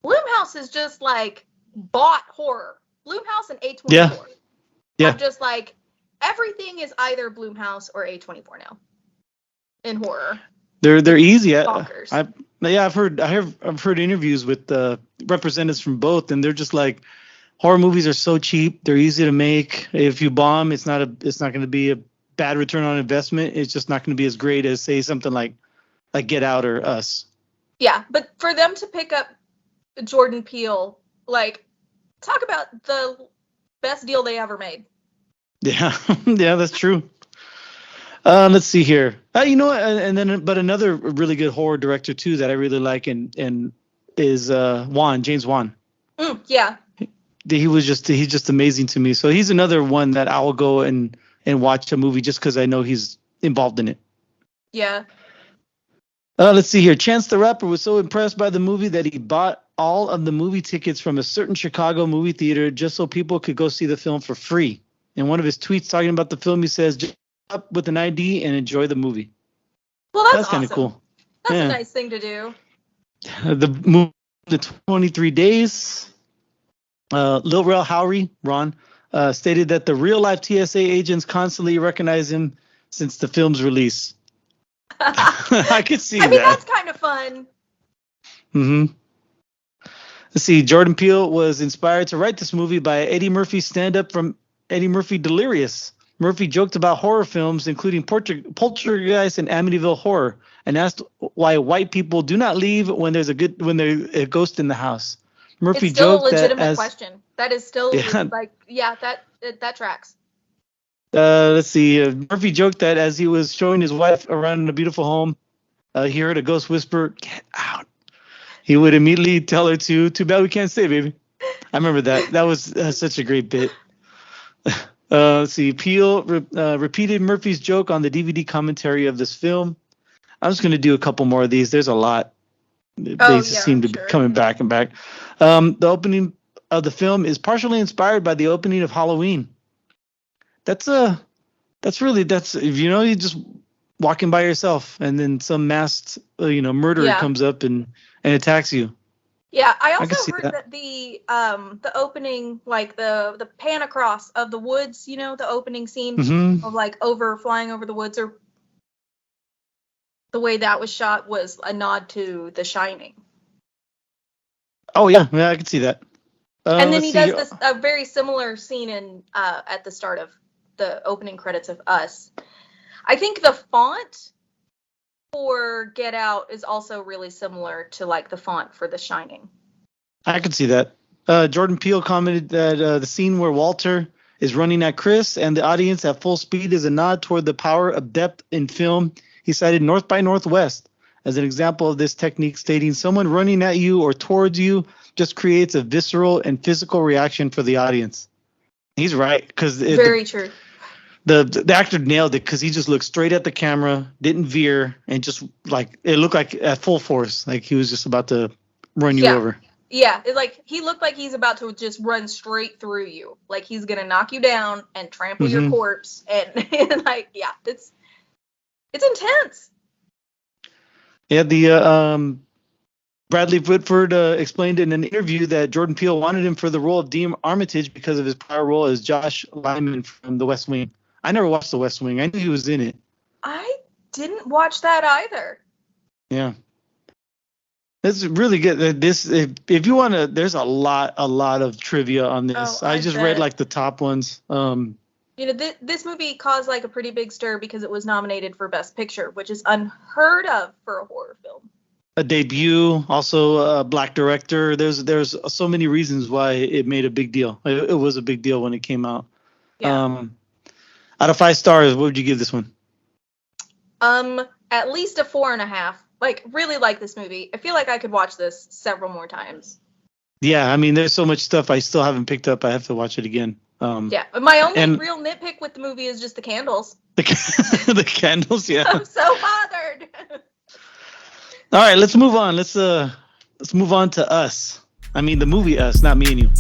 Blumhouse is just like bought horror. Blumhouse and A24. Yeah. I'm just like, everything is either Blumhouse or A24 now in horror. They're easy. Bonkers. I've heard interviews with representatives from both, and they're just like, horror movies are so cheap. They're easy to make. If you bomb, it's not going to be a bad return on investment. It's just not going to be as great as, say, something like Get Out or Us. Yeah, but for them to pick up Jordan Peele, like, talk about the best deal they ever made. Yeah, yeah, that's true. Let's see here. But another really good horror director too that I really like and is James Wan. Yeah. He's just amazing to me. So he's another one that I will go and watch a movie just because I know he's involved in it. Yeah. Let's see here. Chance the Rapper was so impressed by the movie that he bought all of the movie tickets from a certain Chicago movie theater just so people could go see the film for free. In one of his tweets talking about the film, he says, "Just up with an ID and enjoy the movie." Well, that's kind of cool. That's a nice thing to do. The movie, the 23 Days. Lil Rel Howery, Ron, stated that the real-life TSA agents constantly recognize him since the film's release. I could see that. I mean, that's kind of fun. Let's see. Jordan Peele was inspired to write this movie by Eddie Murphy's stand-up from Eddie Murphy Delirious. Murphy joked about horror films, including Poltergeist and Amityville Horror, and asked why white people do not leave when there's a ghost in the house. Murphy it's still joked a legitimate that question. That is still that tracks. Let's see. Murphy joked that as he was showing his wife around in a beautiful home, he heard a ghost whisper, "Get out." He would immediately tell her to. Too bad we can't stay, baby. I remember that. That was such a great bit. Let's see. Peele repeated Murphy's joke on the DVD commentary of this film. I'm just going to do a couple more of these. There's a lot. They just seem to be coming back and back. The opening of the film is partially inspired by the opening of Halloween. That's really if you're just walking by yourself and then some masked murderer comes up and attacks you. Yeah, I also heard that the opening, like the pan across of the woods, the opening scene of like flying over the woods, or the way that was shot was a nod to The Shining. Oh yeah, I can see that. And then he does a very similar scene in at the start of the opening credits of Us. I think the font for Get Out is also really similar to like the font for The Shining. I can see that. Jordan Peele commented that the scene where Walter is running at Chris and the audience at full speed is a nod toward the power of depth in film. He cited North by Northwest as an example of this technique, stating someone running at you or towards you just creates a visceral and physical reaction for the audience. He's right, because very true. The actor nailed it, because he just looked straight at the camera, didn't veer, and just like it looked like at full force, like he was just about to run you over. Yeah, he looked like he's about to just run straight through you, like he's gonna knock you down and trample your corpse, and it's intense. Yeah, the Bradley Whitford explained in an interview that Jordan Peele wanted him for the role of Dean Armitage because of his prior role as Josh Lyman from The West Wing. I never watched The West Wing. I knew he was in it. I didn't watch that either. Yeah. It's really good. If you want to, there's a lot of trivia on this. I just read like the top ones. This movie caused like a pretty big stir because it was nominated for Best Picture, which is unheard of for a horror film. A debut, also a black director. There's so many reasons why it made a big deal. It was a big deal when it came out. Yeah. Out of 5 stars, what would you give this one? At least a 4.5. Like, really like this movie. I feel like I could watch this several more times. Yeah, I mean, there's so much stuff I still haven't picked up. I have to watch it again. Yeah, but my only real nitpick with the movie is just the candles. The candles, yeah. I'm so bothered. All right, let's move on. Let's move on to Us. I mean, the movie Us, not me and you.